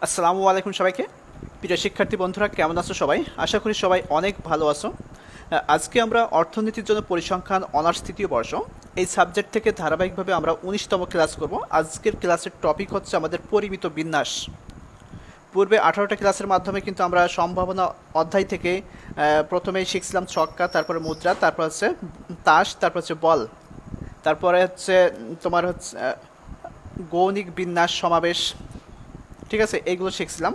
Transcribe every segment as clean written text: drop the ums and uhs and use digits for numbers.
আসসালামু আলাইকুম সবাইকে। প্রিয় শিক্ষার্থী বন্ধুরা, কেমন আছো সবাই? আশা করি সবাই অনেক ভালো আছো। আজকে আমরা অর্থনীতির জন্য পরিসংখ্যান অনার্স তৃতীয় বর্ষ এই সাবজেক্ট থেকে ধারাবাহিকভাবে আমরা ১৯তম ক্লাস করব। আজকের ক্লাসের টপিক হচ্ছে আমাদের পরিমিত বিন্যাস। পূর্বে ১৮টা ক্লাসের মাধ্যমে কিন্তু আমরা সম্ভাবনা অধ্যায় থেকে প্রথমেই শিখছিলাম ছক্কা, তারপরে মুদ্রা, তারপর হচ্ছে তাস, তারপর হচ্ছে বল, তারপরে হচ্ছে তোমার হচ্ছে গৌণিক বিন্যাস, সমাবেশ, ঠিক আছে, এইগুলো শিখছিলাম।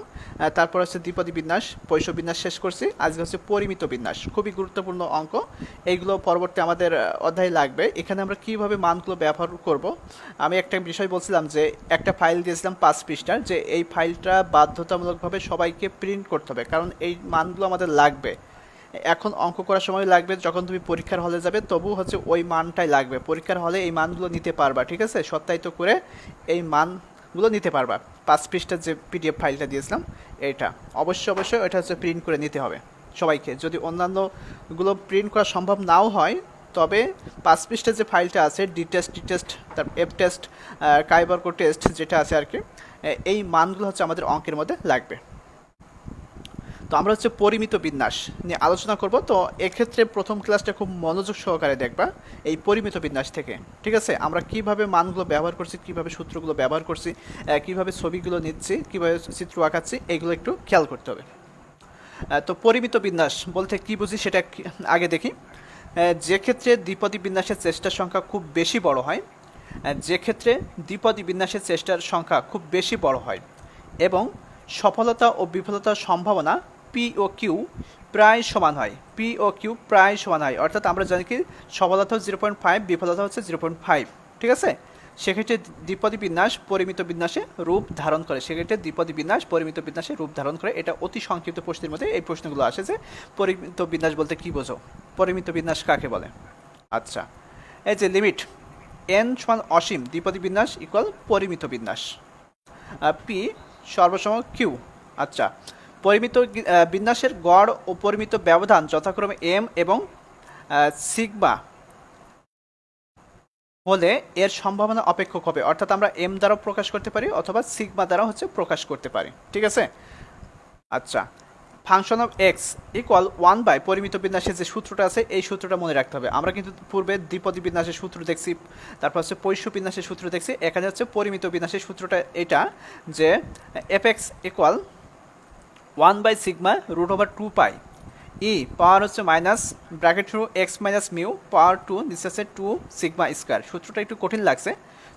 তারপর হচ্ছে দ্বিপদী বিন্যাস, পৈশ বিন্যাস শেষ করছি। আজকে হচ্ছে পরিমিত বিন্যাস, খুবই গুরুত্বপূর্ণ অঙ্ক। এইগুলো পরবর্তী আমাদের অধ্যায়ে লাগবে। এখানে আমরা কিভাবে মানগুলো ব্যবহার করব। আমি একটা বিষয় বলছিলাম যে একটা ফাইল দিয়েছিলাম 5 পৃষ্ঠার, যে এই ফাইলটা বাধ্যতামূলকভাবে সবাইকে প্রিন্ট করতে হবে, কারণ এই মানগুলো আমাদের লাগবে। এখন অঙ্ক করার সময় লাগবে, যখন তুমি পরীক্ষার হলে যাবে তবু হচ্ছে ওই মানটাই লাগবে। পরীক্ষার হলে এই মানগুলো নিতে পারবা, ঠিক আছে, সত্যায়িত করে এই মানগুলো নিতে পারবা। 5 পৃষ্ঠার যে পিডিএফ ফাইলটা দিয়েছিলাম, এটা অবশ্যই এটা হচ্ছে প্রিন্ট করে নিতে হবে সবাইকে। যদি অন্যান্যগুলো প্রিন্ট করা সম্ভব নাও হয়, তবে 5 পৃষ্ঠার যে ফাইলটা আছে, টি টেস্ট, তার এফ টেস্ট, কাইবার্কো টেস্ট যেটা আছে আর কি, এই মানগুলো হচ্ছে আমাদের অঙ্কের মধ্যে লাগবে। তো আমরা হচ্ছে পরিমিত বিন্যাস নিয়ে আলোচনা করব। তো এক্ষেত্রে প্রথম ক্লাসটা খুব মনোযোগ সহকারে দেখবা, এই পরিমিত বিন্যাস থেকে, ঠিক আছে। আমরা কিভাবে মানগুলো ব্যবহার করছি, কিভাবে সূত্রগুলো ব্যবহার করছি, কিভাবে ছবিগুলো নিচ্ছি, কিভাবে চিত্র আঁকাচ্ছি, এইগুলো একটু খেয়াল করতে হবে। তো পরিমিত বিন্যাস বলতে কি বুঝি সেটা আগে দেখি। যে ক্ষেত্রে দ্বিপদী বিন্যাসের চেষ্টার সংখ্যা খুব বেশি বড় হয়, যে ক্ষেত্রে দ্বিপদী বিন্যাসের চেষ্টার সংখ্যা খুব বেশি বড় হয় এবং সফলতা ও বিফলতার সম্ভাবনা পি ও কিউ প্রায় সমান হয়। পি ও কিউ প্রায় সমান হয়, অর্থাৎ আমরা জানি কি সফলতা 0.5, বিফলতা হচ্ছে 0.5, ঠিক আছে। সেক্ষেত্রে দ্বিপদী বিন্যাস পরিমিত বিন্যাসে রূপ ধারণ করে, সেক্ষেত্রে দ্বিপদী বিন্যাস পরিমিত বিন্যাসে রূপ ধারণ করে। এটা অতি সংক্ষিপ্ত প্রশ্নের মধ্যে এই প্রশ্নগুলো আসে যে পরিমিত বিন্যাস বলতে কি বোঝো, পরিমিত বিন্যাস কাকে বলে। আচ্ছা, এই যে লিমিট এন সমান অসীম, দ্বিপদী বিন্যাস ইকুয়াল পরিমিত বিন্যাস। পি সর্বসম কিউ। আচ্ছা, পরিমিত বিন্যাসের গড় ও পরিমিত ব্যবধান যথাক্রমে এম এবং সিগমা হলে এর সম্ভাবনা অপেক্ষক হবে, অর্থাৎ আমরা এম দ্বারাও প্রকাশ করতে পারি অথবা সিগমা দ্বারা হচ্ছে প্রকাশ করতে পারি, ঠিক আছে। আচ্ছা, function of X equal 1 by পরিমিত বিন্যাসের যে সূত্রটা আছে, এই সূত্রটা মনে রাখতে হবে। আমরা কিন্তু পূর্বে দ্বিপদী বিন্যাসের সূত্র দেখছি, তারপর হচ্ছে পৈশ্য বিন্যাসের সূত্র দেখছি। এখানে হচ্ছে পরিমিত বিন্যাসের সূত্রটা এটা, যে F x equal 1/σ√2π e power হচ্ছে minus bracket through x minus mu power 2 নিচে আছে 2σ²। সূত্রটা একটু কঠিন লাগছে,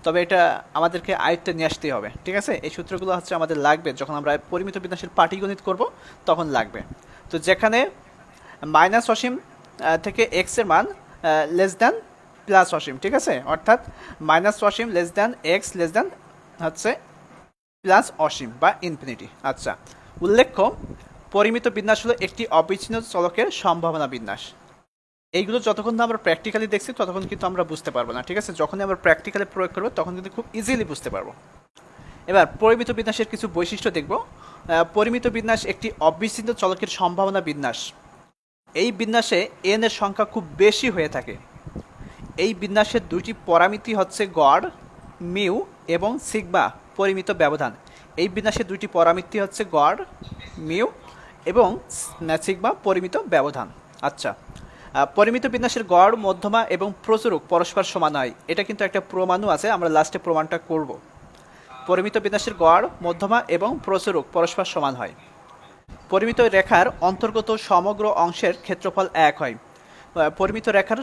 তবে এটা আমাদেরকে আয়ত্তে নিয়ে আসতেই হবে, ঠিক আছে। এই সূত্রগুলো হচ্ছে আমাদের লাগবে যখন আমরা পরিমিত বিন্যাসের পাটিগণিত করব, তখন লাগবে। তো যেখানে মাইনাস অসীম থেকে এক্স এর মান লেস দ্যান প্লাস অসীম, ঠিক আছে, অর্থাৎ মাইনাস অসীম less than x less than হচ্ছে প্লাস অসীম বা ইনফিনিটি। আচ্ছা, উল্লেখ্য পরিমিত বিন্যাস হলো একটি অবিচ্ছিন্ন চলকের সম্ভাবনা বিন্যাস। এইগুলো যতক্ষণ না আমরা প্র্যাকটিক্যালি দেখছি ততক্ষণ কিন্তু আমরা বুঝতে পারবো না, ঠিক আছে। যখনই আমরা প্র্যাকটিক্যালি প্রয়োগ করবো তখন কিন্তু খুব ইজিলি বুঝতে পারবো। এবার পরিমিত বিন্যাসের কিছু বৈশিষ্ট্য দেখব। পরিমিত বিন্যাস একটি অবিচ্ছিন্ন চলকের সম্ভাবনা বিন্যাস। এই বিন্যাসে এন এর সংখ্যা খুব বেশি হয়ে থাকে। এই বিন্যাসের দুইটি পরামিতি হচ্ছে গড় মিউ এবং সিগমা পরিমিত ব্যবধান। এই বিন্যাসের দুইটি পরামিতি হচ্ছে গড় মিউ এবং সিগমা পরিমিত ব্যবধান। আচ্ছা, পরিমিত বিন্যাসের গড়, মধ্যমা এবং প্রচুরক পরস্পর সমান হয়। এটা কিন্তু একটা প্রমাণও আছে, আমরা লাস্টে প্রমাণটা করব। পরিমিত বিন্যাসের গড়, মধ্যমা এবং প্রচুরক পরস্পর সমান হয়। পরিমিত রেখার অন্তর্গত সমগ্র অংশের ক্ষেত্রফল 1 হয়। পরিমিত রেখার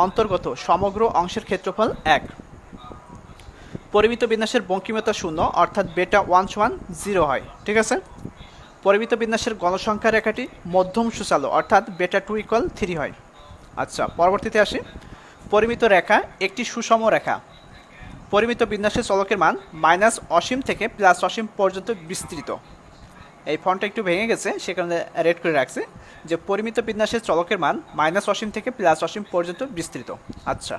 অন্তর্গত সমগ্র অংশের ক্ষেত্রফল 1। পরিমিত বিন্যাসের বঙ্কিমতা 0, অর্থাৎ বেটা 1 সমান 0 হয়, ঠিক আছে। পরিমিত বিন্যাসের গণসংখ্যা রেখাটি মধ্যম সূচালো, অর্থাৎ বেটা 2 ইকুয়াল 3 হয়। আচ্ছা, পরবর্তীতে আসি। পরিমিত রেখা একটি সুষম রেখা। পরিমিত বিন্যাসের চলকের মান মাইনাস অসীম থেকে প্লাস অসীম পর্যন্ত বিস্তৃত। এই ফন্টটা একটু ভেঙে গেছে, সে কারণে রেড করে রাখছি, যে পরিমিত বিন্যাসের চলকের মান মাইনাস অসীম থেকে প্লাস অসীম পর্যন্ত বিস্তৃত। আচ্ছা,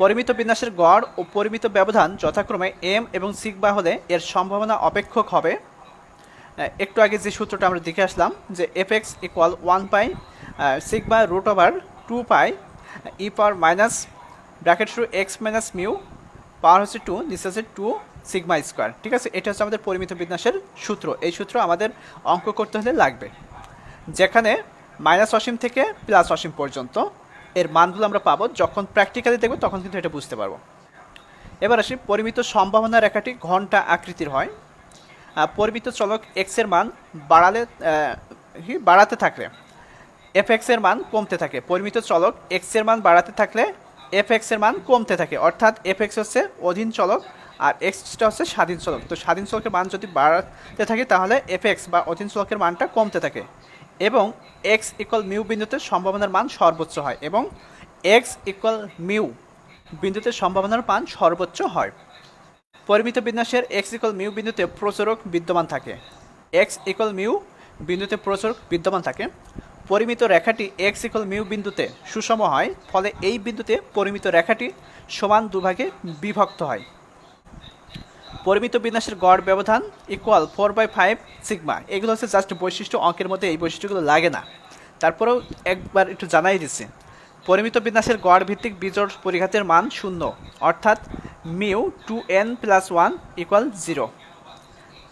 পরিমিত বিন্যাসের গড় ও পরিমিত ব্যবধান যথাক্রমে এম এবং সিগমা হলে এর সম্ভাবনা অপেক্ষক হবে। একটু আগে যে সূত্রটা আমরা দেখে আসলাম, যে F x equal 1/σ√2π e power minus bracket through x minus mu power হচ্ছে 2 নিচে আছে সিগমা স্কোয়ার। ঠিক আছে, এটা হচ্ছে আমাদের পরিমিত বিন্যাসের সূত্র। এই সূত্র আমাদের অঙ্ক করতে হলে লাগবে, যেখানে মাইনাস অসীম থেকে প্লাস অসীম পর্যন্ত এর মানগুলো আমরা পাবো। যখন প্র্যাকটিক্যালি দেখবো তখন কিন্তু এটা বুঝতে পারবো। এবার আসি, পরিমিত সম্ভাবনা রেখাটি ঘন্টা আকৃতির হয়। পরিমিত চলক এক্স এর মান বাড়াতে থাকলে এফ এক্স এর মান কমতে থাকে। পরিমিত চলক এক্স এর মান বাড়াতে থাকলে এফ এক্স এর মান কমতে থাকে, অর্থাৎ এফ এক্স হচ্ছে অধীন চলক আর এক্সটা হচ্ছে স্বাধীন চলক। তো স্বাধীন চলকের মান যদি বাড়াতে থাকে তাহলে এফ এক্স বা অধীন চলকের মানটা কমতে থাকে, এবং এক্স ইকুয়াল মিউ বিন্দুতে সম্ভাবনার মান সর্বোচ্চ হয়, এবং এক্স ইকুয়াল মিউ বিন্দুতে সম্ভাবনার মান সর্বোচ্চ হয়। পরিমিত বিন্যাসের এক্স ইকুয়াল মিউ বিন্দুতে প্রচুরক বিদ্যমান থাকে। এক্স ইকুয়াল মিউ বিন্দুতে প্রচুরক বিদ্যমান থাকে। পরিমিত রেখাটি এক্স ইকুয়াল মিউ বিন্দুতে সুষম হয়, ফলে এই বিন্দুতে পরিমিত রেখাটি সমান দুভাগে বিভক্ত হয়। পরিমিত বিন্যাসের গড় ব্যবধান ইকুয়াল 4/5 সিগমা। এগুলো হচ্ছে জাস্ট বৈশিষ্ট্য, অঙ্কের মধ্যে এই বৈশিষ্ট্যগুলো লাগে না, তারপরেও একবার একটু জানাই দিচ্ছি। পরিমিত বিন্যাসের গড় ভিত্তিক বিজোড় পরিঘাতের মান 0, অর্থাৎ মিউ 2n+1 ইকুয়াল 0।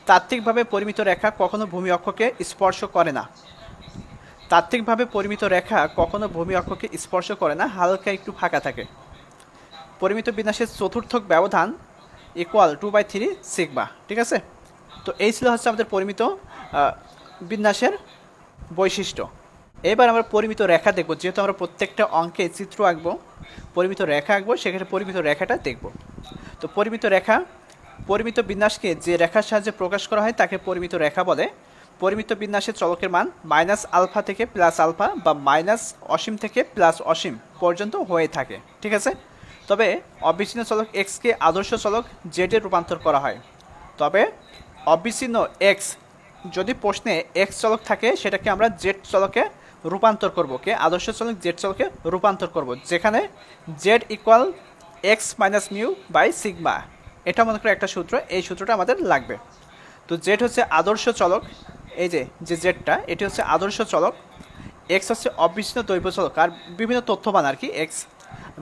তাত্ত্বিকভাবে পরিমিত রেখা কখনো ভূমি অক্ষকে স্পর্শ করে না। তাত্ত্বিকভাবে পরিমিত রেখা কখনো ভূমি অক্ষকে স্পর্শ করে না, হালকা একটু ফাঁকা থাকে। পরিমিত বিন্যাসের চতুর্থক ব্যবধান ইকুয়াল 2/3 সিগমা। ঠিক আছে, তো এই ছিল হচ্ছে আমাদের পরিমিত বিন্যাসের বৈশিষ্ট্য। এবার আমরা পরিমিত রেখা দেখব, যেহেতু আমরা প্রত্যেকটা অঙ্কে চিত্র আঁকবো, পরিমিত রেখা আঁকবো, সেক্ষেত্রে পরিমিত রেখাটা দেখব। তো পরিমিত রেখা, পরিমিত বিন্যাসকে যে রেখার সাহায্যে প্রকাশ করা হয় তাকে পরিমিত রেখা বলে। পরিমিত বিন্যাসের চলকের মান মাইনাস আলফা থেকে প্লাস আলফা বা মাইনাস অসীম থেকে প্লাস অসীম পর্যন্ত হয়ে থাকে। ঠিক আছে, তবে অবিচ্ছিন্ন চলক এক্সকে আদর্শ চলক জেডে রূপান্তর করা হয়। তবে অবিচ্ছিন্ন এক্স, যদি প্রশ্নে এক্স চলক থাকে সেটাকে আমরা জেড চলকে রূপান্তর করব, কে আদর্শ চলক জেড চলকে রূপান্তর করব, যেখানে Z equal X minus mu by sigma. এটা মনে করে একটা সূত্র, এই সূত্রটা আমাদের লাগবে। তো জেড হচ্ছে আদর্শ চলক, এই যে জেডটা, এটি হচ্ছে আদর্শ চলক। এক্স হচ্ছে অবিচ্ছিন্ন দৈর্ঘ্য চলক আর বিভিন্ন তথ্যমান আর কি এক্স।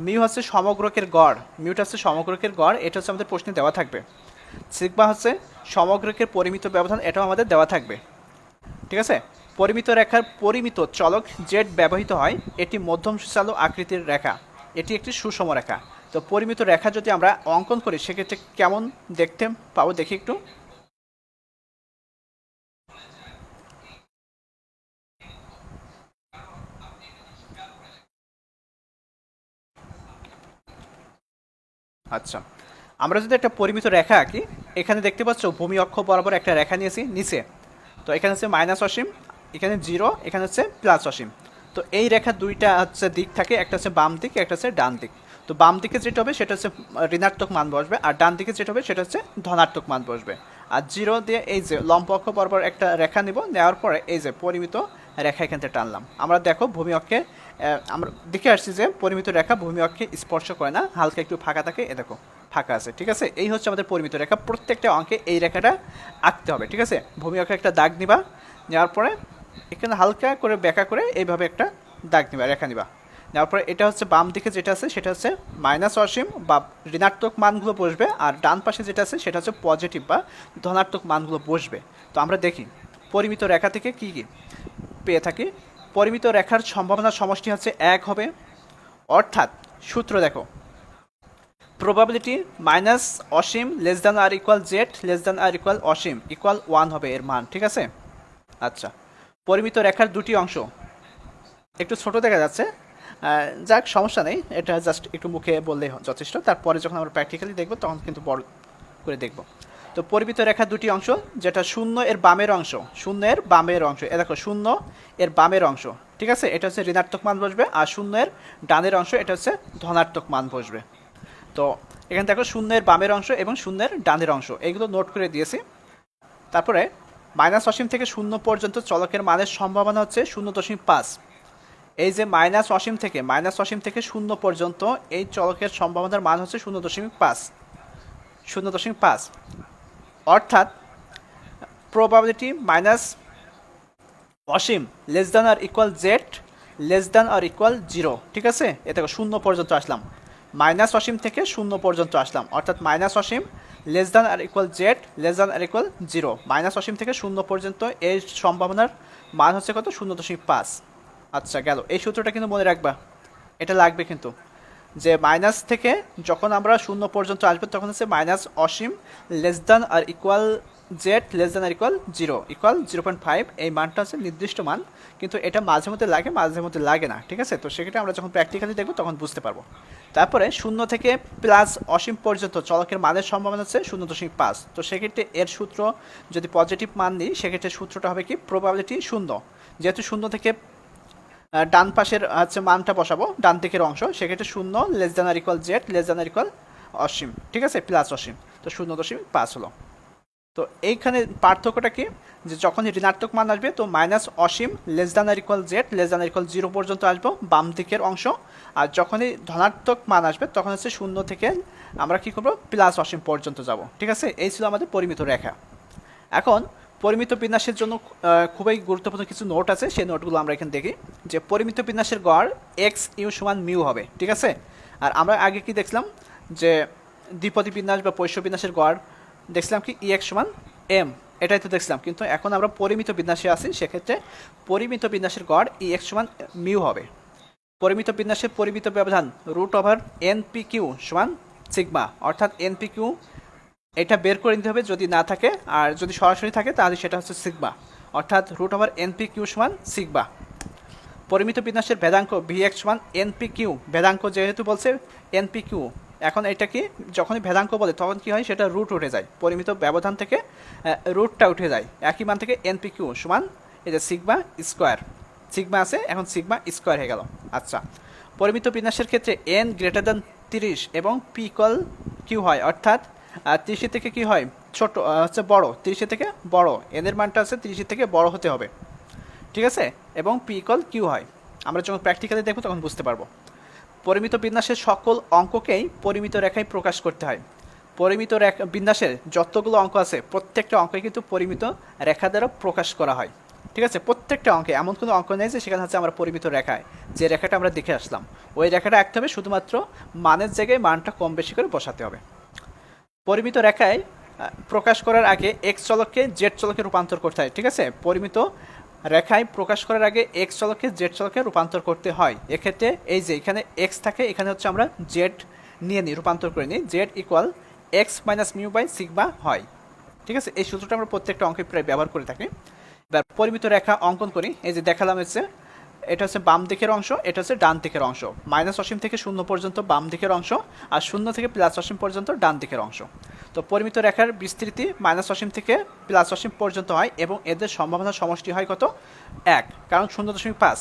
মিউ হচ্ছে সমগ্রকের গড়, মিউটা হচ্ছে সমগ্রকের গড়, এটা হচ্ছে আমাদের প্রশ্নে দেওয়া থাকবে। সিগমা হচ্ছে সমগ্রকের পরিমিত ব্যবধান, এটাও আমাদের দেওয়া থাকবে। ঠিক আছে, পরিমিত রেখার পরিমিত চলক জেড ব্যবহৃত হয়। এটি মধ্যম সুচালু আকৃতির রেখা, এটি একটি সুষম রেখা। তো পরিমিত রেখা যদি আমরা অঙ্কন করি সেক্ষেত্রে কেমন দেখতে পাবো দেখি একটু। আচ্ছা, আমরা যদি একটা পরিমিত রেখা আঁকি, এখানে দেখতে পাচ্ছ ভূমি অক্ষ বরাবর একটা রেখা নিয়েছি নিচে। তো এখানে হচ্ছে মাইনাস অসীম, এখানে 0, এখানে হচ্ছে প্লাস অসীম। তো এই রেখার দুইটা হচ্ছে দিক থাকে, একটা হচ্ছে বাম দিক, একটা হচ্ছে ডান দিক। তো বাম দিকে যেটা হবে সেটা হচ্ছে ঋণাত্মক মান বসবে, আর ডান দিকে যেটা হবে সেটা হচ্ছে ধনাত্মক মান বসবে। আর 0 দিয়ে এই যে লম্ব অক্ষ বরাবর একটা রেখা নিব, নেওয়ার পরে এই যে পরিমিত রেখা এখান থেকে টানলাম। আমরা দেখো ভূমি অক্ষে আমরা দেখে আসছি যে পরিমিত রেখা ভূমি অক্ষে স্পর্শ করে না, হালকা একটু ফাঁকা থাকে, এ দেখো ফাঁকা আছে। ঠিক আছে, এই হচ্ছে আমাদের পরিমিত রেখা। প্রত্যেকটা অঙ্কে এই রেখাটা আঁকতে হবে। ঠিক আছে, ভূমি অক্ষে একটা দাগ নিবা, নেওয়ার পরে এখানে হালকা করে ব্যাকা করে এইভাবে একটা দাগ নিবা, রেখা নিবা। নেওয়ার পরে এটা হচ্ছে বাম দিকে যেটা আছে সেটা হচ্ছে মাইনাস অসীম বা ঋণাত্মক মানগুলো বসবে, আর ডান পাশে যেটা আছে সেটা হচ্ছে পজিটিভ বা ধনাত্মক মানগুলো বসবে। তো আমরা দেখি পরিমিত রেখা থেকে কী কী পেয়ে থাকি। পরিমিত রেখার সম্ভাবনার সমষ্টি হচ্ছে 1 হবে, অর্থাৎ সূত্র দেখো, প্রবাবিলিটি মাইনাস অসীম লেস দ্যান আর ইকুয়াল জেড লেস দ্যান আর ইকুয়াল অসীম ইকুয়াল 1 হবে এর মান। ঠিক আছে, আচ্ছা, পরিমিত রেখার দুটি অংশ, একটু ছোট দেখা যাচ্ছে, যাক সমস্যা নেই, এটা জাস্ট একটু মুখে বললেই যথেষ্ট। তারপরে যখন আমরা প্র্যাকটিক্যালি দেখবো তখন কিন্তু বড় করে দেখব। তো পরিমিত রেখার দুটি অংশ, যেটা 0 এর বামের অংশ, 0 এর বামের অংশ, এ দেখো 0 এর বামের অংশ। ঠিক আছে, এটা হচ্ছে ঋণাত্মক মান বসবে, আর 0 এর ডানের অংশ এটা হচ্ছে ধনাত্মক মান বসবে। তো এখানে দেখো 0 এর বামের অংশ এবং 0 এর ডানের অংশ, এগুলো নোট করে দিয়েছি। তারপরে মাইনাস অসীম থেকে 0 পর্যন্ত চলকের মানের সম্ভাবনা হচ্ছে 0.5। এই যে মাইনাস অসীম থেকে 0 পর্যন্ত এই চলকের সম্ভাবনার মান হচ্ছে 0.5, অর্থাৎ প্রবাবিলিটি মাইনাস অসীম লেস দ্যান আর ইকুয়াল জেড লেস দ্যান আর ইকুয়াল 0। ঠিক আছে, এ দেখো 0 পর্যন্ত আসলাম, মাইনাস অসীম থেকে 0 পর্যন্ত আসলাম, অর্থাৎ মাইনাস অসীম লেস দ্যান আর ইকুয়াল জেড লেস দ্যান আর ইকুয়াল 0, মাইনাস অসীম থেকে 0 পর্যন্ত এই সম্ভাবনার মান হচ্ছে কত 0.5। আচ্ছা গেল, এই সূত্রটা কিন্তু মনে রাখবা, এটা লাগবে কিন্তু, যে মাইনাস থেকে যখন আমরা 0 পর্যন্ত আসবে তখন হচ্ছে মাইনাস অসীম লেস দ্যান আর ইকুয়াল জেড লেস দ্যান আর ইকুয়াল 0 ইকুয়াল 0.5, এই মানটা হচ্ছে নির্দিষ্ট মান, কিন্তু এটা মাঝে মধ্যে লাগে মাঝে মধ্যে লাগে না, ঠিক আছে। তো সেক্ষেত্রে আমরা যখন প্র্যাকটিক্যালি দেখবো তখন বুঝতে পারবো। তারপরে 0 থেকে প্লাস অসীম পর্যন্ত চলকের মানের সম্ভাবনা হচ্ছে 0.5। তো সেক্ষেত্রে এর সূত্র যদি পজিটিভ মান নিই সেক্ষেত্রে সূত্রটা হবে কি প্রবাবিলিটি 0, যেহেতু 0 থেকে ডান পাশের হচ্ছে মানটা বসাবো ডান দিকের অংশ, সেক্ষেত্রে 0 লেস দ্যান আর ইকুয়াল জেড লেস দ্যান আর ইকুয়াল অসীম, ঠিক আছে, প্লাস অসীম, তো 0.5 হলো। তো এইখানে পার্থক্যটা কি, যে যখন ঋণাত্মক মান আসবে তো মাইনাস অসীম লেস দ্যান আর ইকুয়াল জেড লেস দ্যান আর ইকুয়াল 0 পর্যন্ত আসবো বাম দিকের অংশ, আর যখনই ধনাত্মক মান আসবে তখন হচ্ছে 0 থেকে আমরা কি করবো প্লাস অসীম পর্যন্ত যাব, ঠিক আছে। এই ছিল আমাদের পরিমিত রেখা। এখন পরিমিত বিন্যাসের জন্য খুবই গুরুত্বপূর্ণ কিছু নোট আছে, সেই নোটগুলো আমরা এখানে দেখি। যে পরিমিত বিন্যাসের গড় এক্স ইউ সমান মিউ হবে, ঠিক আছে। আর আমরা আগে কি দেখলাম, যে দ্বিপদী বিন্যাস বা পৈষ্য বিন্যাসের গড় দেখছিলাম কি ই এক্স সমান এম, এটাই তো দেখছিলাম। কিন্তু এখন আমরা পরিমিত বিন্যাসে আসি, সেক্ষেত্রে পরিমিত বিন্যাসের গড় ই এক্স সমান মিউ হবে। পরিমিত বিন্যাসের পরিমিত ব্যবধান root over N P Q সমান সিগমা, অর্থাৎ এন পি কিউ এটা বের করে নিতে হবে, যদি না থাকে আর যদি সরাসরি থাকে তাহলে সেটা হচ্ছে সিগমা, অর্থাৎ রুট ওভার এনপি কিউ সমান সিগমা। পরিমিত বিন্যাসের ভেদাঙ্ক ভি এক্স সমান এনপি কিউ, ভেদাঙ্ক যেহেতু বলছে এনপি কিউ, এখন এটা কি যখনই ভেদাঙ্ক বলে তখন কি হয়, সেটা রুট উঠে যায়, পরিমিত ব্যবধান থেকে রুটটা উঠে যায়, একই মান থেকে এনপি কিউ সমান এই যে সিগমা স্কোয়ার, সিগমা আছে এখন সিগমা স্কোয়ার হয়ে গেল। আচ্ছা, পরিমিত বিন্যাসের ক্ষেত্রে এন গ্রেটার দ্যান 30 এবং পি ইকুয়াল কিউ হয়, অর্থাৎ 30 থেকে কি হয় ছোট হচ্ছে বড়, 30 থেকে বড়, এনের মানটা আছে 30 থেকে বড় হতে হবে, ঠিক আছে, এবং পি ইকুয়াল কিউ হয়। আমরা যখন প্র্যাকটিক্যালি দেখব তখন বুঝতে পারবো। পরিমিত বিন্যাসের সকল অঙ্ককেই পরিমিত রেখায় প্রকাশ করতে হয়। পরিমিত রেখা বিন্যাসের যতগুলো অঙ্ক আছে প্রত্যেকটা অঙ্কে কিন্তু পরিমিত রেখা দ্বারা প্রকাশ করা হয়, ঠিক আছে। প্রত্যেকটা অঙ্কে এমন কোনো অঙ্ক নেই যে সেখানে হচ্ছে আমরা পরিমিত রেখায় যে রেখাটা আমরা দেখে আসলাম ওই রেখাটা আঁকতে হবে, শুধুমাত্র মানের জায়গায় মানটা কম বেশি করে বসাতে হবে। পরিমিত রেখায় প্রকাশ করার আগে এক্স চলককে জেড চলকে রূপান্তর করতে হয়, ঠিক আছে। পরিমিত রেখায় প্রকাশ করার আগে এক্স চলককে জেড চলকে রূপান্তর করতে হয়। এক্ষেত্রে এই যে এখানে এক্স থাকে, এখানে হচ্ছে আমরা জেড নিয়ে নিই, রূপান্তর করে নিই, Z equal X minus mu by sigma হয়, ঠিক আছে। এই সূত্রটা আমরা প্রত্যেকটা অঙ্কে প্রায় ব্যবহার করে থাকি। এবার পরিমিত রেখা অঙ্কন করি, এই যে দেখালাম হচ্ছে এটা হচ্ছে বাম দিকের অংশ, এটা হচ্ছে ডান দিকের অংশ, মাইনাস অসীম থেকে 0 পর্যন্ত বাম দিকের অংশ, আর 0 থেকে প্লাস অসীম পর্যন্ত ডান দিকের অংশ। তো পরিমিত রেখার বিস্তৃতি মাইনাস অসীম থেকে প্লাস অসীম পর্যন্ত হয় এবং এদের সম্ভাবনার সমষ্টি হয় কত 1, কারণ 0.5।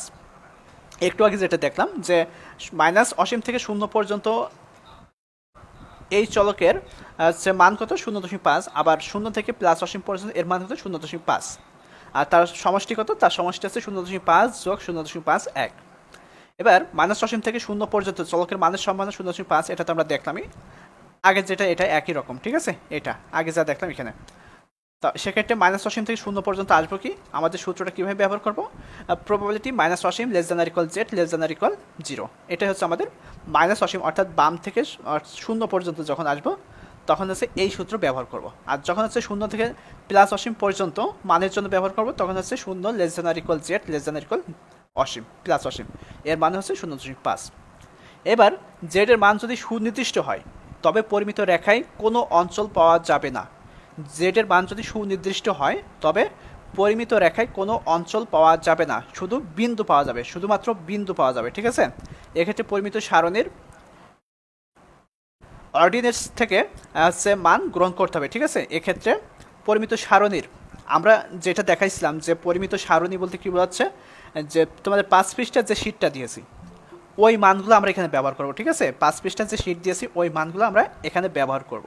একটু আগে যেটা দেখলাম যে মাইনাস অসীম থেকে 0 পর্যন্ত এই চলকের হচ্ছে মান কত 0.5, আবার 0 থেকে প্লাস অসীম পর্যন্ত এর মান কত 0.5, আর তার সমষ্টি কত, তার সমষ্টি আছে 0.5 যোগ 0.51। এবার মাইনাস অসীম থেকে 0 পর্যন্ত চলকের মানের সম্ভাবনা 0.5, এটা তো আমরা দেখলামই আগে যেটা, এটা একই রকম, ঠিক আছে, এটা আগে যা দেখলাম এখানে। তো সেক্ষেত্রে মাইনাস অসীম থেকে 0 পর্যন্ত আসবো কি, আমাদের সূত্রটা কীভাবে ব্যবহার করবো, প্রবাবিলিটি মাইনাস অসীম লেস দ্যান আর ইকুয়াল জেড লেস দ্যান আর ইকুয়াল 0, এটাই হচ্ছে আমাদের মাইনাস অসীম, অর্থাৎ বাম থেকে 0 পর্যন্ত যখন আসবো তখন হচ্ছে এই সূত্র ব্যবহার করব। আর যখন হচ্ছে 0 থেকে প্লাস অসীম পর্যন্ত মানের জন্য ব্যবহার করব তখন হচ্ছে 0 লেস দ্যান আর ইকুয়াল জেড লেস দ্যান আর ইকুয়াল অসীম প্লাস অসীম, এর মানে হচ্ছে 0.5। এবার জেড এর মান যদি সুনির্দিষ্ট হয় তবে পরিমিত রেখায় কোনো অঞ্চল পাওয়া যাবে না। জেড এর মান যদি সুনির্দিষ্ট হয় তবে পরিমিত রেখায় কোনো অঞ্চল পাওয়া যাবে না, শুধু বিন্দু পাওয়া যাবে, শুধুমাত্র বিন্দু পাওয়া যাবে, ঠিক আছে। এক্ষেত্রে পরিমিত সারণীর অর্ডিনেন্স থেকে হচ্ছে মান গ্রহণ করতে হবে, ঠিক আছে। এক্ষেত্রে পরিমিত সারণীর আমরা যেটা দেখাইছিলাম যে পরিমিত সারণী বলতে কী বোঝাচ্ছে, যে তোমাদের 5 পৃষ্ঠার যে শীটটা দিয়েছি ওই মানগুলো আমরা এখানে ব্যবহার করব, ঠিক আছে। 5 পৃষ্ঠার যে শীট দিয়েছি ওই মানগুলো আমরা এখানে ব্যবহার করব।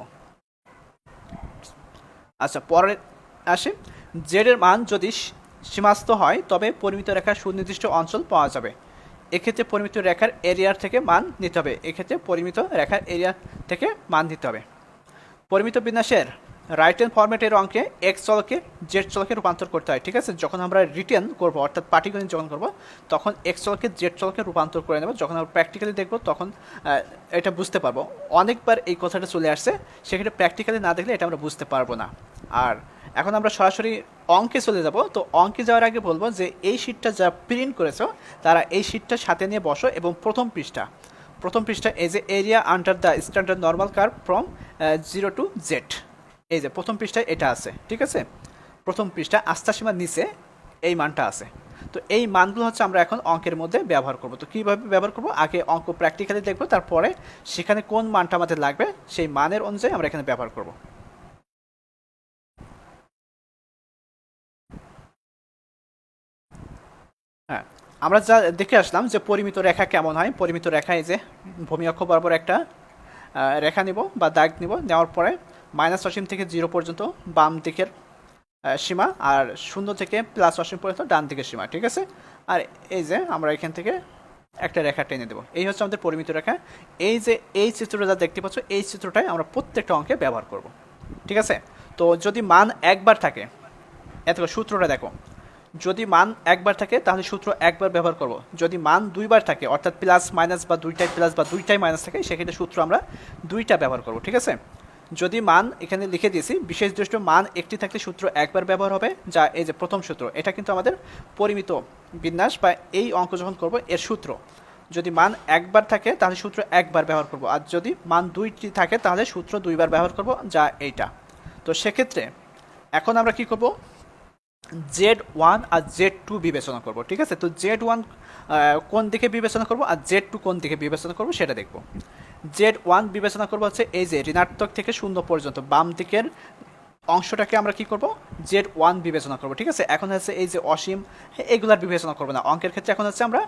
আচ্ছা, পরে আসে জেড এর মান যদি সীমাস্থ হয় তবে পরিমিত রেখার সুনির্দিষ্ট অঞ্চল পাওয়া যাবে। এক্ষেত্রে পরিমিত রেখার এরিয়ার থেকে মান নিতে হবে, এক্ষেত্রে পরিমিত রেখার এরিয়া থেকে মান দিতে হবে। পরিমিত বিন্যাসের রাইট হ্যান্ড ফরম্যাটের অঙ্কে এক্স চলকে জেড চলকে রূপান্তর করতে হয়, ঠিক আছে। যখন আমরা রিটেন করব অর্থাৎ পাটিগণিত যখন করব তখন এক্স চলকে জেড চলকে রূপান্তর করে নেব। যখন আমরা প্র্যাকটিক্যালি দেখব তখন এটা বুঝতে পারবো। অনেকবার এই কথাটা চলে আসছে, সেক্ষেত্রে প্র্যাকটিক্যালি না দেখলে এটা আমরা বুঝতে পারবো না। আর এখন আমরা সরাসরি অঙ্কে চলে যাব। তো অঙ্কে যাওয়ার আগে বলবো যে এই শিটটা যারা প্রিন্ট করেছো তারা এই শিটটা সাথে নিয়ে বসো এবং প্রথম পৃষ্ঠা এই যে area under the standard normal curve from 0 to Z, এই যে প্রথম পৃষ্ঠায় এটা আছে, ঠিক আছে। প্রথম পৃষ্ঠা আস্থা সীমার নিচে এই মানটা আছে। তো এই মানগুলো হচ্ছে আমরা এখন অঙ্কের মধ্যে ব্যবহার করব। তো কীভাবে ব্যবহার করব, আগে অঙ্ক প্র্যাকটিক্যালি দেখব, তারপরে সেখানে কোন মানটা আমাদের লাগবে সেই মানের অনুযায়ী আমরা এখানে ব্যবহার করব। হ্যাঁ, আমরা যা দেখে আসলাম যে পরিমিত রেখা কেমন হয়। পরিমিত রেখা এই যে ভূমি অক্ষ বরাবর একটা রেখা নিব বা দাগ নিব, নেওয়ার পরে মাইনাস অসীম থেকে 0 পর্যন্ত বাম দিকের সীমা আর 0 থেকে প্লাস অসীম পর্যন্ত ডান দিকের সীমা, ঠিক আছে। আর এই যে আমরা এখান থেকে একটা রেখা টেনে দেবো, এই হচ্ছে আমাদের পরিমিত রেখা। এই যে এই চিত্রটা যা দেখতে পাচ্ছ, এই চিত্রটাই আমরা প্রত্যেকটা অঙ্কে ব্যবহার করব, ঠিক আছে। তো যদি মান একবার থাকে, এত সূত্রটা দেখো, যদি মান একবার থাকে তাহলে সূত্র একবার ব্যবহার করব। যদি মান দুইবার থাকে অর্থাৎ প্লাস মাইনাস বা দুইটাই প্লাস বা দুইটাই মাইনাস থাকে, সেক্ষেত্রে সূত্র আমরা দুইটা ব্যবহার করব, ঠিক আছে। যদি মান এখানে লিখে দিয়েছি বিশেষ দৃষ্ট মান একটি থাকলে সূত্র একবার ব্যবহার হবে, যা এই যে প্রথম সূত্র, এটা কিন্তু আমাদের পরিমিত বিন্যাস বা এই অঙ্ক যখন করব এর সূত্র। যদি মান একবার থাকে তাহলে সূত্র একবার ব্যবহার করব, আর যদি মান দুইটি থাকে তাহলে সূত্র দুইবার ব্যবহার করব, যা এইটা। তো সেক্ষেত্রে এখন আমরা কি করব, Z1 আর Z2 বিবেচনা করব, ঠিক আছে। তো Z1 কোন দিকে বিবেচনা করব আর Z2 কোন দিকে বিবেচনা করব সেটা দেখব। Z1 বিবেচনা করব হচ্ছে এই যে ঋণাত্মক থেকে 0 পর্যন্ত বাম দিকের অংশটাকে আমরা কি করব, Z1 বিবেচনা করব, ঠিক আছে। এখন হচ্ছে এই যে অসীম, এগুলার বিবেচনা করব না অঙ্কের ক্ষেত্রে। এখন হচ্ছে আমরা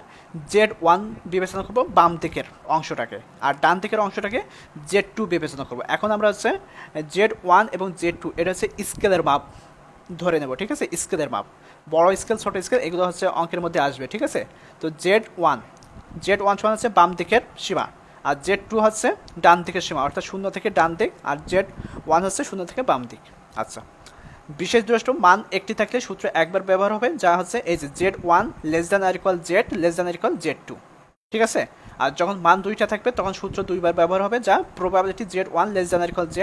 Z1 বিবেচনা করব বাম দিকের অংশটাকে, আর ডান দিকের অংশটাকে Z2 বিবেচনা করব। এখন আমরা হচ্ছে Z1 এবং Z2 এটা হচ্ছে স্কেলের মাপ ধরে নেব, ঠিক আছে। স্কেলের মাপ, বড় স্কেল ছোট স্কেল এগুলো হচ্ছে অঙ্কের মধ্যে আসবে, ঠিক আছে। তো Z1 সমান হচ্ছে বাম দিকের সীমা, আর Z2 হচ্ছে ডান দিকের সীমা, অর্থাৎ 0 থেকে ডান দিক, আর Z1 হচ্ছে 0 থেকে বাম দিক। আচ্ছা, বিশেষ দ্রষ্ট মান একটি থাকলে সূত্র একবার ব্যবহার হবে, যা হচ্ছে এই যে Z1 লেস দ্যান আর ইকুয়াল Z লেস দ্যান আর ইকুয়াল Z2, ঠিক আছে। আর যখন মান দুইটা থাকবে তখন সূত্র দুইবার ব্যবহার হবে, যা প্রবাবিলিটি Z1 লেস দ্যান আর ইকুয়াল Z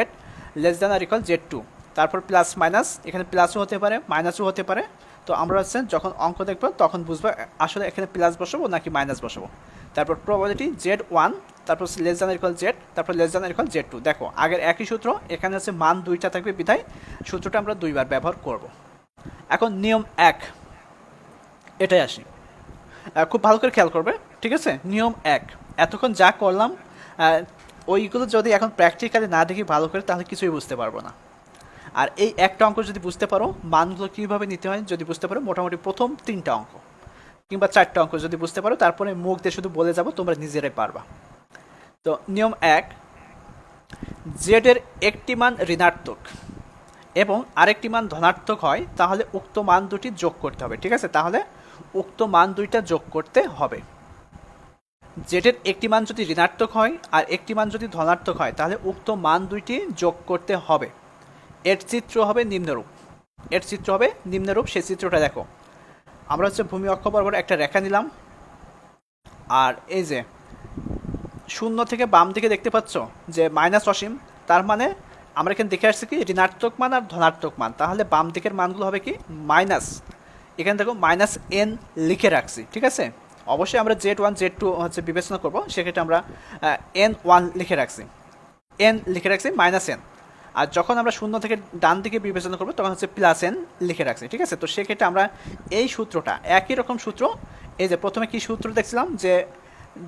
লেস দ্যান আর ইকুয়াল Z2। তারপর প্লাস মাইনাস, এখানে প্লাসও হতে পারে মাইনাসও হতে পারে। তো আমরা হচ্ছে যখন অঙ্ক দেখবো তখন বুঝবো আসলে এখানে প্লাস বসাবো নাকি মাইনাস বসাবো। তারপর প্রবাবিলিটি Z1, তারপর লেস দ্যান ইকুয়াল Z, তারপর লেস দ্যান ইকুয়াল Z2। দেখো আগের একই সূত্র, এখানে হচ্ছে মান দুইটা থাকবে বিধায় সূত্রটা আমরা দুইবার ব্যবহার করব। এখন নিয়ম 1 এটাই আসি, খুব ভালো করে খেয়াল করবে, ঠিক আছে। নিয়ম 1, এতক্ষণ যা করলাম ওইগুলো যদি এখন প্র্যাকটিক্যালি না দেখি ভালো করে তাহলে কিছুই বুঝতে পারবো না। আর এই একটা অঙ্ক যদি বুঝতে পারো মানগুলো কীভাবে নিতে হয় যদি বুঝতে পারো, মোটামুটি প্রথম 3টা অঙ্ক কিংবা 4টা অঙ্ক যদি বুঝতে পারো, তারপরে মুখ দিয়ে শুধু বলে যাবো, তোমরা নিজেরাই পারবা। তো নিয়ম 1, জেড এর একটি মান ঋণাত্মক এবং আরেকটি মান ধনাত্মক হয় তাহলে উক্ত মান দুটি যোগ করতে হবে, ঠিক আছে। তাহলে উক্ত মান দুইটা যোগ করতে হবে। জেডের একটি মান যদি ঋণাত্মক হয় আর একটি মান যদি ধনাত্মক হয় তাহলে উক্ত মান দুইটি যোগ করতে হবে। এর চিত্র হবে নিম্নরূপ। সেই চিত্রটা দেখো, আমরা হচ্ছে ভূমি অক্ষ বরাবর একটা রেখা নিলাম, আর এই যে 0 থেকে বাম দিকে দেখতে পাচ্ছ যে মাইনাস অসীম, তার মানে আমরা এখানে দেখে আসছি কি ঋণাত্মক মান আর ধনাত্মক মান, তাহলে বাম দিকের মানগুলো হবে কি মাইনাস। এখানে দেখো -n লিখে রাখছি, ঠিক আছে। অবশ্যই আমরা Z1 Z2 হচ্ছে বিবেচনা করব, সেক্ষেত্রে আমরা n1 লিখে রাখছি -n। আর যখন আমরা 0 থেকে ডান দিকে বিবেচনা করবো তখন হচ্ছে +n লিখে রাখছি, ঠিক আছে। তো সেক্ষেত্রে আমরা এই সূত্রটা একই রকম সূত্র, এই যে প্রথমে কি সূত্র দেখছিলাম যে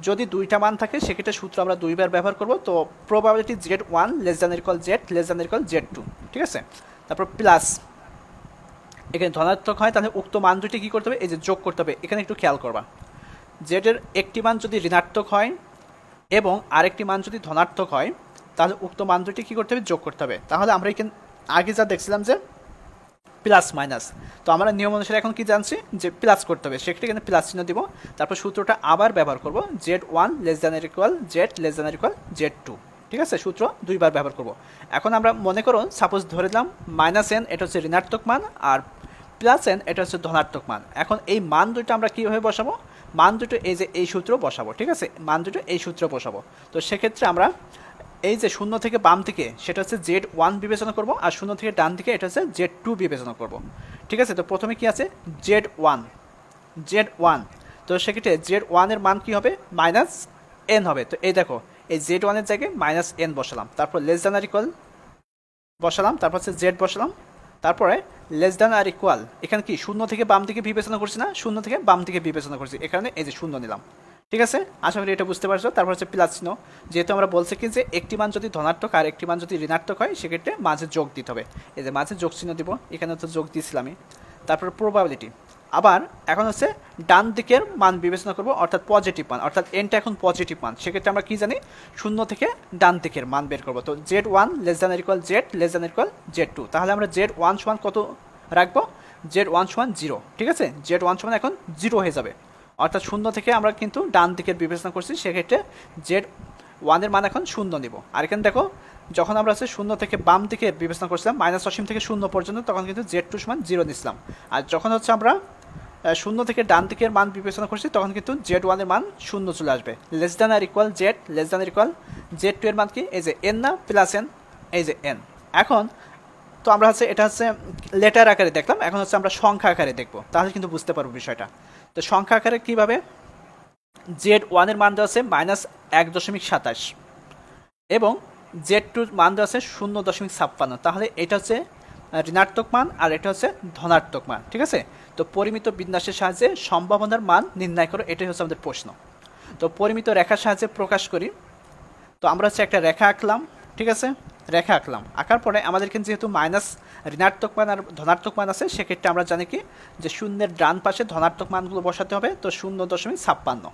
যদি দুইটা মান থাকে সেক্ষেত্রে সূত্র আমরা দুইবার ব্যবহার করব। তো probability Z1 less than equal Z less than equal Z2, ঠিক আছে। তারপর প্লাস, এখানে ধনাত্মক হয় তাহলে উক্ত মান দুটি কী করতে হবে, এই যে যোগ করতে হবে। এখানে একটু খেয়াল করবা, জেডের একটি মান যদি ঋণাত্মক হয় এবং আরেকটি মান যদি ধনাত্মক হয় তাহলে উক্ত মান দুটি কী করতে হবে, যোগ করতে হবে। তাহলে আমরা এখানে আগে যা দেখছিলাম যে প্লাস মাইনাস, তো আমরা নিয়ম অনুসারে এখন কি জানছি যে প্লাস করতে হবে, সেক্ষেত্রে এখানে প্লাস চিহ্ন দিব। তারপর সূত্রটা আবার ব্যবহার করব, Z1 less than equal Z less than equal Z2, ঠিক আছে, সূত্র দুইবার ব্যবহার করব। এখন আমরা মনে করুন সাপোজ ধরে দিলাম -n এটা হচ্ছে ঋণাত্মক মান আর +n এটা হচ্ছে ধনাত্মক মান। এখন এই মান দুটো আমরা কীভাবে বসাবো? মান দুটো এই যে এই সূত্র বসাবো, ঠিক আছে, মান দুটো এই সূত্র বসাবো। তো সেক্ষেত্রে আমরা এই যে শূন্য থেকে বাম দিকে সেটা হচ্ছে Z1 বিবেচনা করব, আর শূন্য থেকে ডান দিকে এটা হচ্ছে Z2 বিবেচনা করব, ঠিক আছে। তো প্রথমে কি আছে Z1, তো সেক্ষেত্রে Z1 এর মান কি হবে? -n হবে। তো এই দেখো এই Z1 এর জায়গায় -n বসালাম, তারপর লেস দ্যান আর ইকুয়াল বসালাম, তারপর হচ্ছে Z বসালাম, তারপরে লেস দ্যান আর ইকুয়াল, এখানে কি শূন্য থেকে বাম দিকে বিবেচনা করছি না, শূন্য থেকে বাম দিকে বিবেচনা করছি, এখানে এই যে শূন্য নিলাম, ঠিক আছে। আশা করি এটা বুঝতে পারছো। তারপর হচ্ছে প্লাস চিহ্ন, যেহেতু আমরা বলছি কি যে একটি মান যদি ধনাত্মক আর একটি মান যদি ঋণাত্মক হয় সেক্ষেত্রে মাঝে যোগ দিতে হবে, এই যে মাঝে যোগ চিহ্ন দিব, এখানে তো যোগ দিয়েছিলামই। তারপর প্রবাবিলিটি, আবার এখন হচ্ছে ডান দিকের মান বিবেচনা করব, অর্থাৎ পজিটিভ মান, অর্থাৎ এনটা এখন পজিটিভ মান, সেক্ষেত্রে আমরা কি জানি শূন্য থেকে ডান দিকের মান বের করব। তো Z1 লেস দ্যান আর ইকুয়াল Z লেস দ্যান আর ইকুয়াল Z2, তাহলে আমরা Z1 সমান কত রাখবো? Z1 সমান 0, ঠিক আছে, Z1 সমান এখন 0 হয়ে যাবে, অর্থাৎ শূন্য থেকে আমরা কিন্তু ডান দিকের বিবেচনা করছি, সেক্ষেত্রে Z1 এর মান এখন 0 নিব। আর এখানে দেখো যখন আমরা হচ্ছে শূন্য থেকে বাম দিকে বিবেচনা করছিলাম অসীম থেকে 0 পর্যন্ত, তখন কিন্তু Z2 সমান 0 নিছিলাম। আর যখন হচ্ছে আমরা শূন্য থেকে ডান দিকের মান বিবেচনা করছি তখন কিন্তু Z1 এর মান 0 চলে আসবে। লেস দ্যান আর ইকুয়াল Z লেস দ্যান আর ইকুয়াল Z2 এর মান কি? এই যে n না প্লাস n, এই যে n। এখন তো আমরা হচ্ছে এটা হচ্ছে লেটার আকারে দেখলাম, এখন হচ্ছে আমরা সংখ্যা আকারে দেখব, তাহলে কিন্তু বুঝতে পারবো বিষয়টা। তো সংখ্যা আকারে কীভাবে? Z1 এর মান দেওয়া আছে -1.27 এবং Z2 মান দেওয়া আছে 0.56, তাহলে এটা হচ্ছে ঋণাত্মক মান আর এটা হচ্ছে ধনাত্মক মান, ঠিক আছে। তো পরিমিত বিন্যাসের সাহায্যে সম্ভাবনার মান নির্ণয় করো, এটাই হচ্ছে আমাদের প্রশ্ন। তো পরিমিত রেখার সাহায্যে প্রকাশ করি। তো আমরা হচ্ছে একটা রেখা আঁকলাম, ঠিক আছে, রেখা আঁকলাম, আঁকার পরে আমাদের কিন্তু যেহেতু ঋণাত্মক মান আর ধনাত্মক মান আছে, সেক্ষেত্রে আমরা জানি কি যে শূন্যের ডান পাশে ধনাত্মক মানগুলো বসাতে হবে। তো 0.56,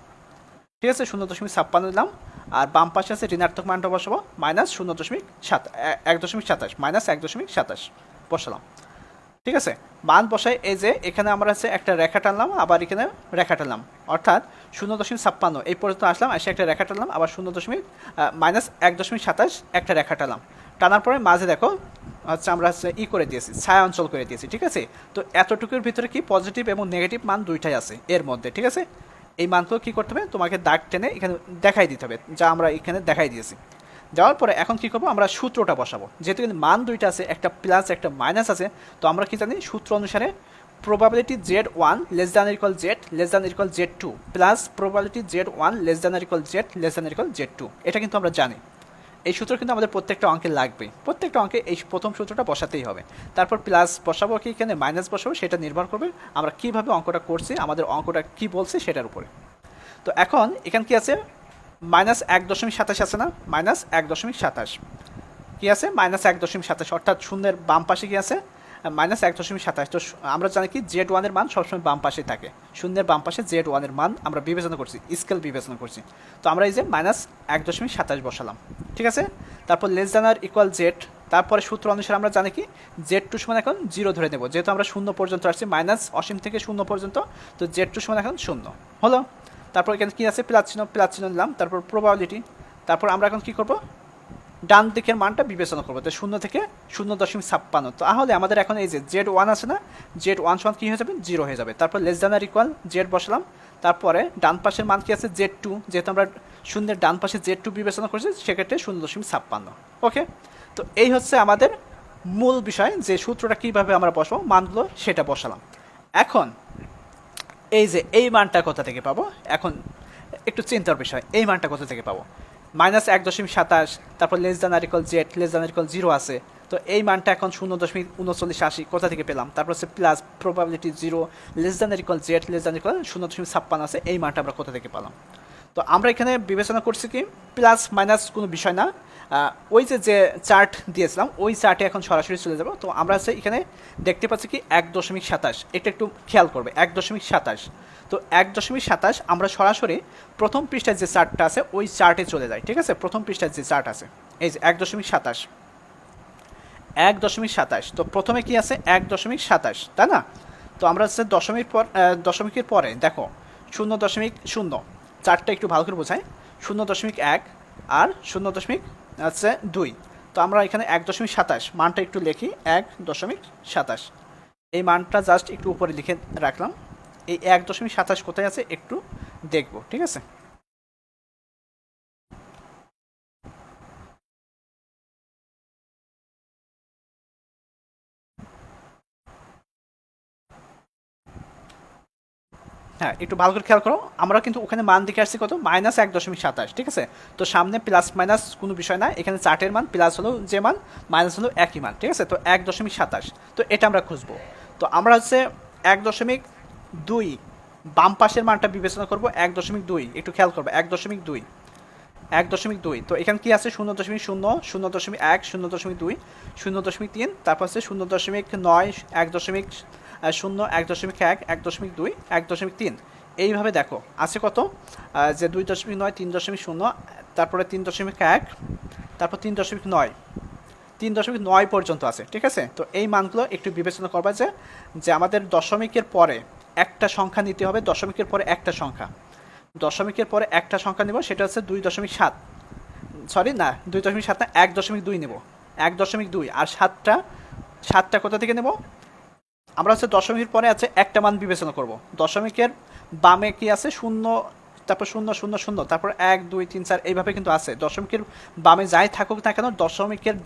ঠিক আছে, 0.56 দিলাম, আর বাম পাশে আছে ঋণাত্মক মানটা বসাবো -1.27 বসালাম, ঠিক আছে। মান বসাই এই যে এখানে আমরা আছে একটা রেখা টানলাম, আবার এখানে রেখা টানলাম, অর্থাৎ 0.56 এই পর্যন্ত আসলাম, এসে একটা রেখা টানলাম, আবার -1.27 একটা রেখা টানলাম, টানার পরে মাঝে দেখো হচ্ছে আমরা হচ্ছে করে দিয়েছি, ছায়া অঞ্চল করে দিয়েছি, ঠিক আছে। তো এতটুকুর ভিতরে কি পজিটিভ এবং নেগেটিভ মান দুইটাই আছে এর মধ্যে, ঠিক আছে। এই মানগুলো কী করতে হবে? তোমাকে দাগ টেনে এখানে দেখাই দিতে হবে, যা আমরা এখানে দেখাই দিয়েছি। যাওয়ার পরে এখন কী করবো? আমরা সূত্রটা বসাবো, যেহেতু কিন্তু মান দুইটা আছে, একটা প্লাস একটা মাইনাস আছে, তো আমরা কি জানি সূত্র অনুসারে probability Z1 less than equal Z less than equal Z2 plus probability Z1 less than equal Z less than equal Z2, এটা কিন্তু আমরা জানি। এই সূত্র কিন্তু আমাদের প্রত্যেকটা অঙ্কে লাগবে, প্রত্যেকটা অঙ্কে এই প্রথম সূত্রটা বসাতেই হবে। তারপর প্লাস বসাবো কি এখানে মাইনাস বসাবো, সেটা নির্ভর করবে আমরা কীভাবে অঙ্কটা করছি, আমাদের অঙ্কটা কী বলছে সেটার উপরে। তো এখন এখানে কি আছে? -1.27 আছে না, -1.27 কি আছে? -1.27, অর্থাৎ শূন্যের বাম পাশে কি আছে? -1.27। তো আমরা জানি কি Z1 এর মান সবসময় বাম পাশে থাকে, শূন্যের বাম পাশে Z1 এর মান আমরা বিবেচনা করছি, স্কেল বিবেচনা করছি। তো আমরা এই যে -1.27 বসালাম, ঠিক আছে। তারপর লেস দ্যান আর ইকুয়াল Z, তারপরে সূত্র অনুসারে আমরা জানি কি Z2 সমান এখন 0 ধরে নেব, যেহেতু আমরা 0 পর্যন্ত আসছি, অসীম থেকে 0 পর্যন্ত, তো Z2 সমান এখন 0 হলো। তারপর এখানে কী আছে? প্লাস চিহ্ন নিলাম, তারপর প্রবাবিলিটি, তারপর আমরা এখন কী করব? ডান দিকের মানটা বিবেচনা করবো, তো 0 থেকে 0.56, তাহলে আমাদের এখন এই যে Z1 আছে না, Z1 সমান কী হয়ে যাবে? 0 হয়ে যাবে। তারপর লেস দ্যান আর ইকুয়াল Z বসালাম, তারপরে ডান পাশের মান কী আছে? Z2, যেহেতু আমরা শূন্যের ডান পাশে Z2 বিবেচনা করছি, সেক্ষেত্রে 0.56। ওকে, তো এই হচ্ছে আমাদের মূল বিষয়, যে সূত্রটা কীভাবে আমরা বসাবো মানগুলো সেটা বসালাম। এখন এই যে এই মানটা কোথা থেকে পাবো? এখন একটু চিন্তার বিষয়, এই মানটা কোথা থেকে পাবো? -1.27, তারপর লেস দ্যান আর ইকুয়াল Z লেস দ্যান আর ইকুয়াল 0 আছে, তো এই মানটা এখন 0.3980 কোথা থেকে পেলাম? তারপর হচ্ছে প্লাস প্রবাবিলিটি 0 লেস দ্যান আর equal Z less than equal 0.56 আছে, এই মানটা আমরা কোথা থেকে পেলাম? তো আমরা এখানে বিবেচনা করছি কি প্লাস মাইনাস কোনো বিষয় না, ওই যে চার্ট দিয়েছিলাম ওই চার্টে এখন সরাসরি চলে যাব। তো আমরা হচ্ছে এখানে দেখতে পাচ্ছি কি 1.27, এটা একটু খেয়াল করবে, 1.27। তো 1.27 আমরা সরাসরি প্রথম পৃষ্ঠায় যে চার্টটা আছে ওই চার্টে চলে যাই, ঠিক আছে। প্রথম পৃষ্ঠায় যে চার্ট আছে এই যে 1.27, তো প্রথমে কি আছে? 1.27, তাই না? তো আমরা হচ্ছে দশমিকের পরে দেখো 0.0, চারটা একটু ভালো করে বোঝাই, 0.1 আর 0.2 আছে 2। তো আমরা এখানে 1.27 মানটা একটু লিখি, 1.27। এই মানটা জাস্ট একটু উপরে লিখে রাখলাম। এই 1.27 কোথায় আছে একটু দেখব, ঠিক আছে। হ্যাঁ, একটু ভালো করে খেয়াল করো, আমরা কিন্তু ওখানে মান দেখে আসছি কত, -1.27, ঠিক আছে। তো সামনে প্লাস মাইনাস কোনো বিষয় না, এখানে চার্টের মান প্লাস হলো যে মান, মাইনাস হলো একই মান, ঠিক আছে। তো 1.27, তো এটা আমরা খুঁজবো। তো আমরা হচ্ছে 1.2 বাম পাশের মানটা বিবেচনা করবো। 1.2 একটু খেয়াল করবো, 1.2, 1.2। তো এখানে কি আছে, 0.0, 0.1, 0.2, 0.3, তারপর আছে 0.9, 1.0, 1.1, 1.2, 1.3। এইভাবে দেখো আছে কত, যে 2.9, 3.0, তারপরে 3.1, তারপর 3.9, 3.9 পর্যন্ত আছে, ঠিক আছে। তো এই মানগুলো একটু বিবেচনা করবা যে যে আমাদের দশমিকের পরে একটা সংখ্যা নিতে হবে, দশমিকের পরে একটা সংখ্যা, দশমিকের পরে একটা সংখ্যা নেব, সেটা হচ্ছে 2.7, সরি না 2.7 না, 1.2 নেব, 1.2। আর সাতটা কোথা থেকে নেব, আমরা হচ্ছে দশমিকের পরে আছে একটা মান বিবেচনা করব। দশমিকের বামে কি আছে, 0, তারপর 0, 0, 0, তারপর 1, 2, 3, 4 এইভাবে কিন্তু আছে। দশমিকের বামে যাই থাকুক না কেন, দশমিকের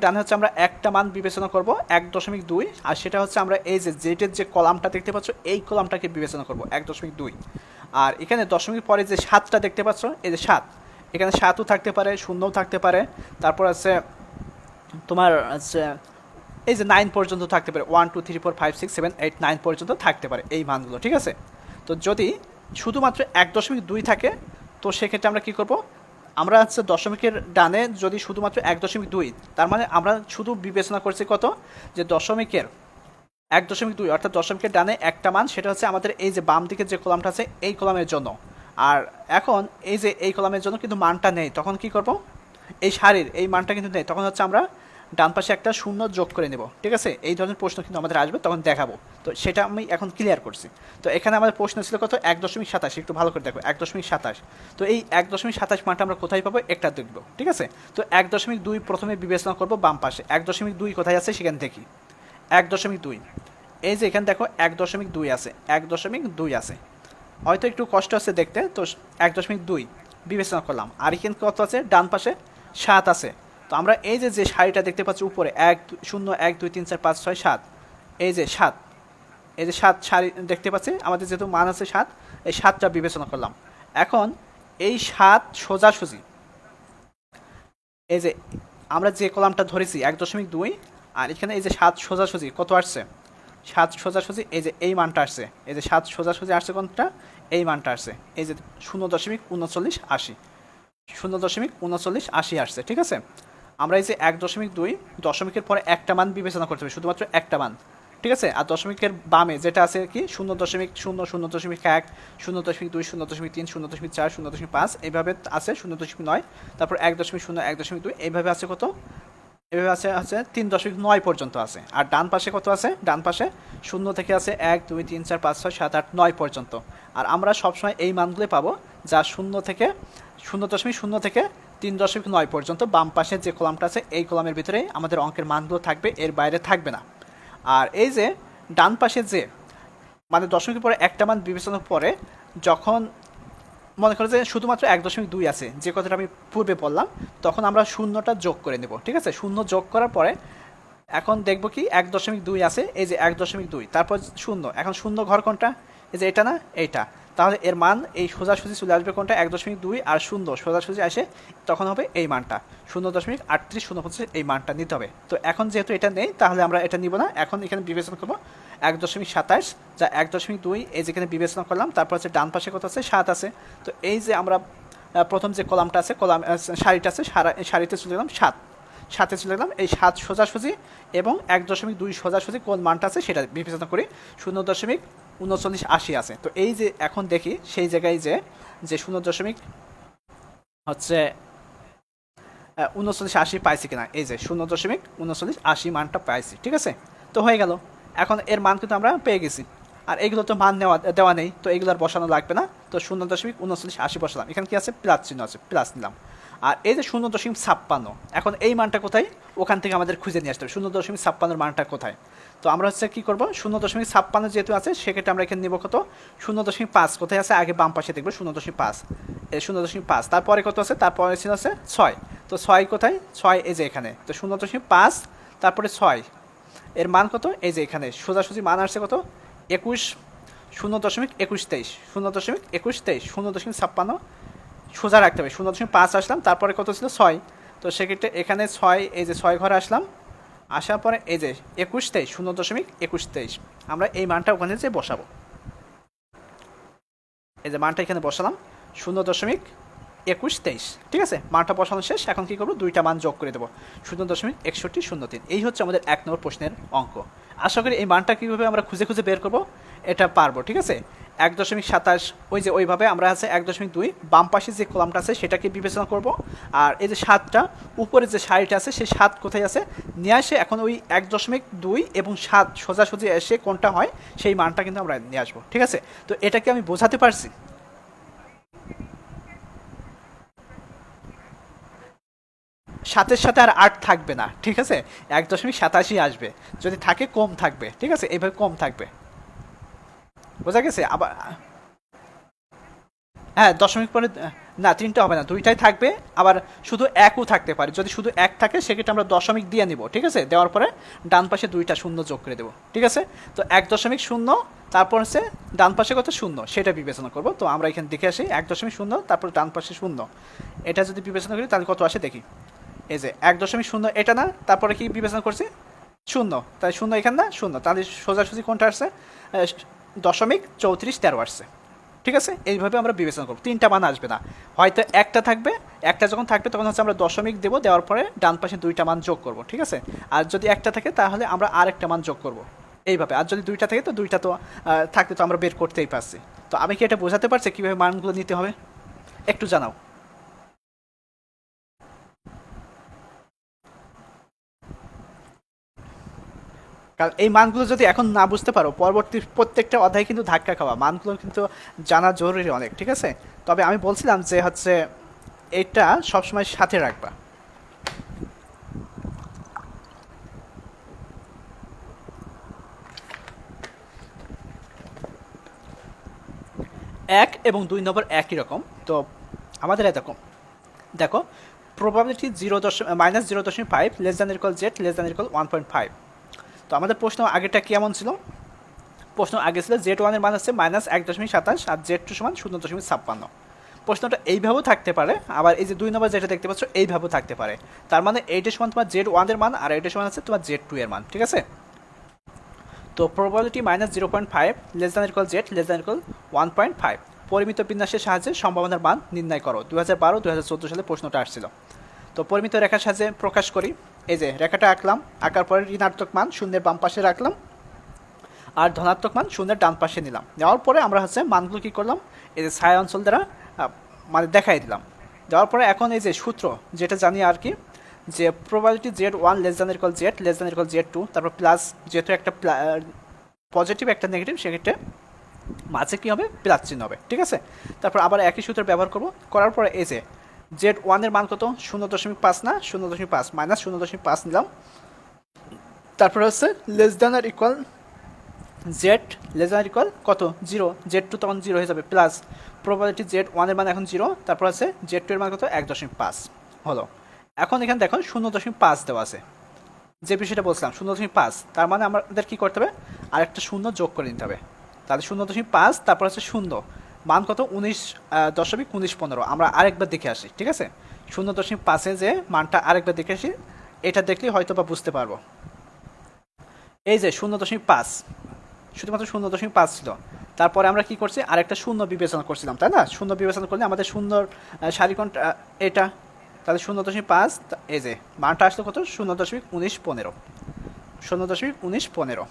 ডানে হচ্ছে আমরা একটা মান বিবেচনা করব, 1.2। আর সেটা হচ্ছে আমরা এই যে জেটের যে কলামটা দেখতে পাচ্ছ, এই কলামটাকে বিবেচনা করব, 1.2। আর এখানে দশমিক পরে যে 7টা দেখতে পাচ্ছ, এই যে 7, এখানে 7ও থাকতে পারে, 0ও থাকতে পারে, তারপর আছে তোমার আছে এই যে 9 পর্যন্ত থাকতে পারে, 1, 2, 3, 4, 5, 6, 7, 8, 9 পর্যন্ত থাকতে পারে এই মানগুলো, ঠিক আছে। তো যদি শুধুমাত্র 1.2 থাকে, তো সেক্ষেত্রে আমরা কি করব, আমরা হচ্ছে দশমিকের ডানে যদি শুধুমাত্র 1.2, তার মানে আমরা শুধু বিবেচনা করছি কত, যে দশমিকের 1.2, অর্থাৎ দশমিকের ডানে একটা মান, সেটা হচ্ছে আমাদের এই যে বাম দিকের যে কলামটা আছে এই কলামের জন্য। আর এখন এই যে এই কলামের জন্য কিন্তু মানটা নেই, তখন কি করব, এই সারির এই মানটা কিন্তু নেই, তখন হচ্ছে আমরা ডান পাশে একটা শূন্য যোগ করে নেব, ঠিক আছে। এই ধরনের প্রশ্ন কিন্তু আমাদের আসবে, তখন দেখাবো। তো সেটা আমি এখন ক্লিয়ার করছি। তো এখানে আমাদের প্রশ্ন ছিল কত, 1.27, একটু ভালো করে দেখো, 1.27। তো এই 1.27 মানটা আমরা কোথায় পাবো, একটা দেখবো, ঠিক আছে। তো 1.2 প্রথমে বিবেচনা করবো বাম পাশে, 1.2 কোথায় আছে সেখানে দেখি, 1.2, এই যে এখানে দেখো 1.2 আছে, 1.2 আছে, হয়তো একটু কষ্ট আছে দেখতে। তো 1.2 বিবেচনা করলাম। আর এখানে কত আছে, ডান পাশে 7 আছে। তো আমরা এই যে যে সারিটা দেখতে পাচ্ছি উপরে, 1, 0, 1, 2, 3, 4, 5, 6, 7, এই যে 7, এই যে 7 সারি দেখতে পাচ্ছি, আমাদের যেহেতু মান আছে 7, এই 7টা বিবেচনা করলাম। এখন এই 7 সোজাসুজি, এই যে আমরা যে কলামটা ধরেছি 1.2, আর এখানে এই যে 7 সোজাসুজি কত আসছে, 7 সোজাসুজি এই যে এই মানটা আসছে, এই যে 7 সোজাসুজি আসছে কোনটা, এই মানটা আসছে, এই যে 0.3980, 0.3980 আসছে, ঠিক আছে। আমরা এই যে 1.2 দশমিকের পরে একটা মান বিবেচনা করতে হবে, শুধুমাত্র একটা মান, ঠিক আছে। আর দশমিকের বামে যেটা আছে কি, 0.0, 0.1, 0.2, 0.3, 0.4, 0.5 এইভাবে আছে, 0.9, তারপর 1.0, 1.2 এইভাবে আছে কত, এভাবে আছে আছে 3.9 পর্যন্ত আছে। আর ডান পাশে কত আছে, ডান পাশে 0 থেকে আছে 1, 2, 3, 4, 5, 6, 7, 8, 9 পর্যন্ত। আর আমরা সবসময় এই মানগুলো পাবো যা 0 থেকে 0.0 থেকে 3.9 পর্যন্ত। বাম পাশে যে কলামটা আছে এই কলামের ভিতরে আমাদের অঙ্কের মানগুলো থাকবে, এর বাইরে থাকবে না। আর এই যে ডান পাশে যে মানে দশমিকের পরে একটা মান বিবেচনার পরে, যখন মনে করো যে শুধুমাত্র 1.2 আছে, যে কথাটা আমি পূর্বে বললাম, তখন আমরা শূন্যটা যোগ করে নেব, ঠিক আছে। শূন্য যোগ করার পরে এখন দেখব কি 1.2 আছে, এই যে 1.2, তারপর শূন্য, এখন শূন্য ঘর কোনটা, এই যে এটা না, এইটা। তাহলে এর মান এই সোজাসুজি চলে আসবে কোনটা, 1.2 আর শূন্য সোজাসুজি আসে, তখন হবে এই মানটা 0.3805, এই মানটা নিতে হবে। তো এখন যেহেতু এটা নেই, তাহলে আমরা এটা নিব না, এখন এখানে বিবেচনা করবো 1.27, যা 1.2 এই যেখানে বিবেচনা করলাম। তারপর হচ্ছে ডান পাশে কত আছে, 7 আছে। তো এই যে আমরা প্রথম যে কলামটা আছে, সারিটা আছে, সারিতে চলে গেলাম 7, চলে গেলাম, এই 7 সোজাসুজি এবং 1.2 সোজাসুজি কোন মানটা আছে সেটা বিবেচনা করি, 0.3980 আছে। তো এই যে এখন দেখি সেই জায়গায় যে 0.3980 পাইছি কিনা, এই যে 0.3980 মানটা পাইছি, ঠিক আছে। তো হয়ে গেল, এখন এর মান কিন্তু আমরা পেয়ে গেছি। আর এগুলো তো মান দেওয়া নেই, তো এগুলো আর বসানো লাগবে না। তো 0.3980 বসালাম, এখানে কি আছে, প্লাস চিহ্ন আছে, প্লাস নিলাম। আর এই যে 0.56, এখন এই মানটা কোথায়, ওখান থেকে আমাদের খুঁজে নিয়ে আসতে হবে 0.56 মানটা কোথায়। তো আমরা হচ্ছে কী করবো, 0.56 যেহেতু আছে সেক্ষেত্রে আমরা এখানে নেব কত, 0.5 কোথায় আছে, আগে বাম পাশে দেখবো 0.5, এই 0.5, তারপরে কত আছে, তারপরে ছিল আছে 6, তো 6 কোথায়, 6 এই যে এখানে, তো 0.5 তারপরে 6 এর মান কত, এই যে এখানে সোজাসুজি মান আসছে কত, 21, 0.2123, 0.2123, 0.56 সোজা রাখতে হবে, 0.5 আসলাম, তারপরে কত ছিল 6, তো সেক্ষেত্রে এখানে 6, এই যে 6 ঘরে আসলাম, আসার পরে এই যে 2123, 0.2123, আমরা এই মানটা ওখানে যে বসাবো, এই যে মানটা এখানে বসালাম 0.2123, ঠিক আছে, মানটা বসানো শেষ। এখন কি করবো, দুইটা মান যোগ করে দেবো, 0.6103। এই হচ্ছে আমাদের 1 নম্বর প্রশ্নের অঙ্ক। আশা করি এই মানটা কীভাবে আমরা খুঁজে খুঁজে বের করবো এটা পারবো, ঠিক আছে। 1.27, ওই যে ওইভাবে আমরা আছে 1.2 বাম পাশে যে কলামটা আছে সেটাকে বিবেচনা করব, আর এই যে 7টা উপরে যে সারিটা আছে সেই 7 কোথায় আছে নিয়ে আসে, এখন ওই 1.2 এবং 7 সোজাসুজি এসে কোনটা হয় সেই মানটা কিন্তু আমরা নিয়ে আসবো, ঠিক আছে। তো এটাকে আমি বোঝাতে পারছি, সাতের সাথে আর 8 থাকবে না, ঠিক আছে, 1.87 আসবে, যদি থাকে কম থাকবে, ঠিক আছে, এইভাবে কম থাকবে, বোঝা গেছে। আবার হ্যাঁ, দশমিক পরে না, 3টা হবে না, 2টাই থাকবে, আবার শুধু 1ও থাকতে পারে, যদি শুধু 1 থাকে সেক্ষেত্রে আমরা দশমিক দিয়ে নিব, ঠিক আছে, দেওয়ার পরে ডান পাশে 2টা শূন্য যোগ করে দেবো, ঠিক আছে। তো 1.0, তারপর হচ্ছে ডান পাশে কত শূন্য সেটা বিবেচনা করব। তো আমরা এখানে দেখে আসি 1.0, তারপর ডান পাশে শূন্য, এটা যদি বিবেচনা করি তাহলে কত আসে দেখি, এই যে 1.0 এটা না, তারপরে কি বিবেচনা করছি শূন্য, তাই শূন্য এখানে না শূন্য, তাহলে সোজাসুজি কোনটা আসছে, 0.3413 আসছে, ঠিক আছে। এইভাবে আমরা বিবেচনা করব, 3টা মান আসবে না, হয়তো একটা থাকবে, একটা যখন থাকবে তখন হচ্ছে আমরা দশমিক দেবো, দেওয়ার পরে ডান পাশে 2টা মান যোগ করব, ঠিক আছে। আর যদি একটা থাকে তাহলে আমরা আরেকটা মান যোগ করব এইভাবে, আর যদি 2টা থাকে তো 2টা তো থাকলে তো আমরা বের করতেই পারছি। তো আমি কি এটা বোঝাতে পারছি কীভাবে মানগুলো নিতে হবে, একটু জানাও। কারণ এই মানগুলো যদি এখন না বুঝতে পারো, পরবর্তী প্রত্যেকটা অধ্যায় কিন্তু ধাক্কা খাওয়া, মানগুলো কিন্তু জানা জরুরি অনেক, ঠিক আছে। তবে আমি বলছিলাম যে হচ্ছে এটা সবসময় সাথে রাখবা। 1 এবং 2 নম্বর একই রকম, তো আমাদের এরকম দেখো, probability -0.5 less than equal Z less than equal 1.5। তো আমাদের প্রশ্ন আগেরটা কেমন ছিল, প্রশ্ন আগে ছিল Z1 এর মান হচ্ছে -1.27 আর Z2 সমান 0.56। প্রশ্নটা এইভাবেও থাকতে পারে, আবার এই যে 2 নম্বর যেটা দেখতে পাচ্ছ এইভাবেও থাকতে পারে, তার মানে এইটার সমান তোমার Z1 এর মান আর এইটার সমান আছে তোমার Z2 এর মান, ঠিক আছে। তো probability -0.5 less than equal Z less than equal 1.5, পরিমিত বিন্যাসের সাহায্যে সম্ভাবনার মান নির্ণয় করো। 2012-2014 সালে প্রশ্নটা আসছিল। তো পরিমিত রেখার সাহায্যে প্রকাশ করি, এই যে রেখাটা আঁকলাম, আঁকার পরে ঋণাত্মক মান শূন্যের বাম পাশে রাখলাম, আর ধনাত্মক মান শূন্যের ডান পাশে নিলাম, নেওয়ার পরে আমরা হচ্ছে মানগুলো কী করলাম, এই যে ছায়া অঞ্চল দ্বারা মানে দেখাই দিলাম। দেওয়ার পরে এখন এই যে সূত্র যেটা জানি আর কি, যে probability Z1 less than equal Z less than equal Z2, তারপর প্লাস যেহেতু একটা পজিটিভ একটা নেগেটিভ সেক্ষেত্রে মাঝে কী হবে, প্লাস চিহ্ন হবে, ঠিক আছে। তারপর আবার একই সূত্র ব্যবহার করব, করার পরে এই যে Z1 এর মান কত 0.5 না 0.5 মাইনাস 0.5 নিলাম, তারপর হচ্ছে লেস দ্যান আর equal Z less than equal কত 0, Z2 তখন 0 হয়ে যাবে, প্লাস প্রবাবিলিটি Z1 এর মান এখন 0, তারপর আছে Z2 এর মান কত 1.5 হলো। এখন এখানে দেখো 0.5 দেওয়া আছে, যে বিষয়টা বলছিলাম 0.5, তার মানে আমাদের কী করতে হবে, আরেকটা শূন্য যোগ করে নিতে হবে, তাহলে 0.5 তারপর হচ্ছে শূন্য, মান কত 19.1915। আমরা আরেকবার দেখে আসি, ঠিক আছে, 0.5-এ যে মানটা আরেকবার দেখে আসি, এটা দেখলেই হয়তো বা বুঝতে পারবো। এই যে 0.5 শুধুমাত্র 0.5 ছিল, তারপরে আমরা কি করছি আরেকটা শূন্য বিবেচনা করছিলাম, তাই না, শূন্য বিবেচনা করলে আমাদের সুন্দর সারি কোনটা এটা, তাহলে 0.5, এই যে মানটা আসলো কত 0.1915, 0.1915,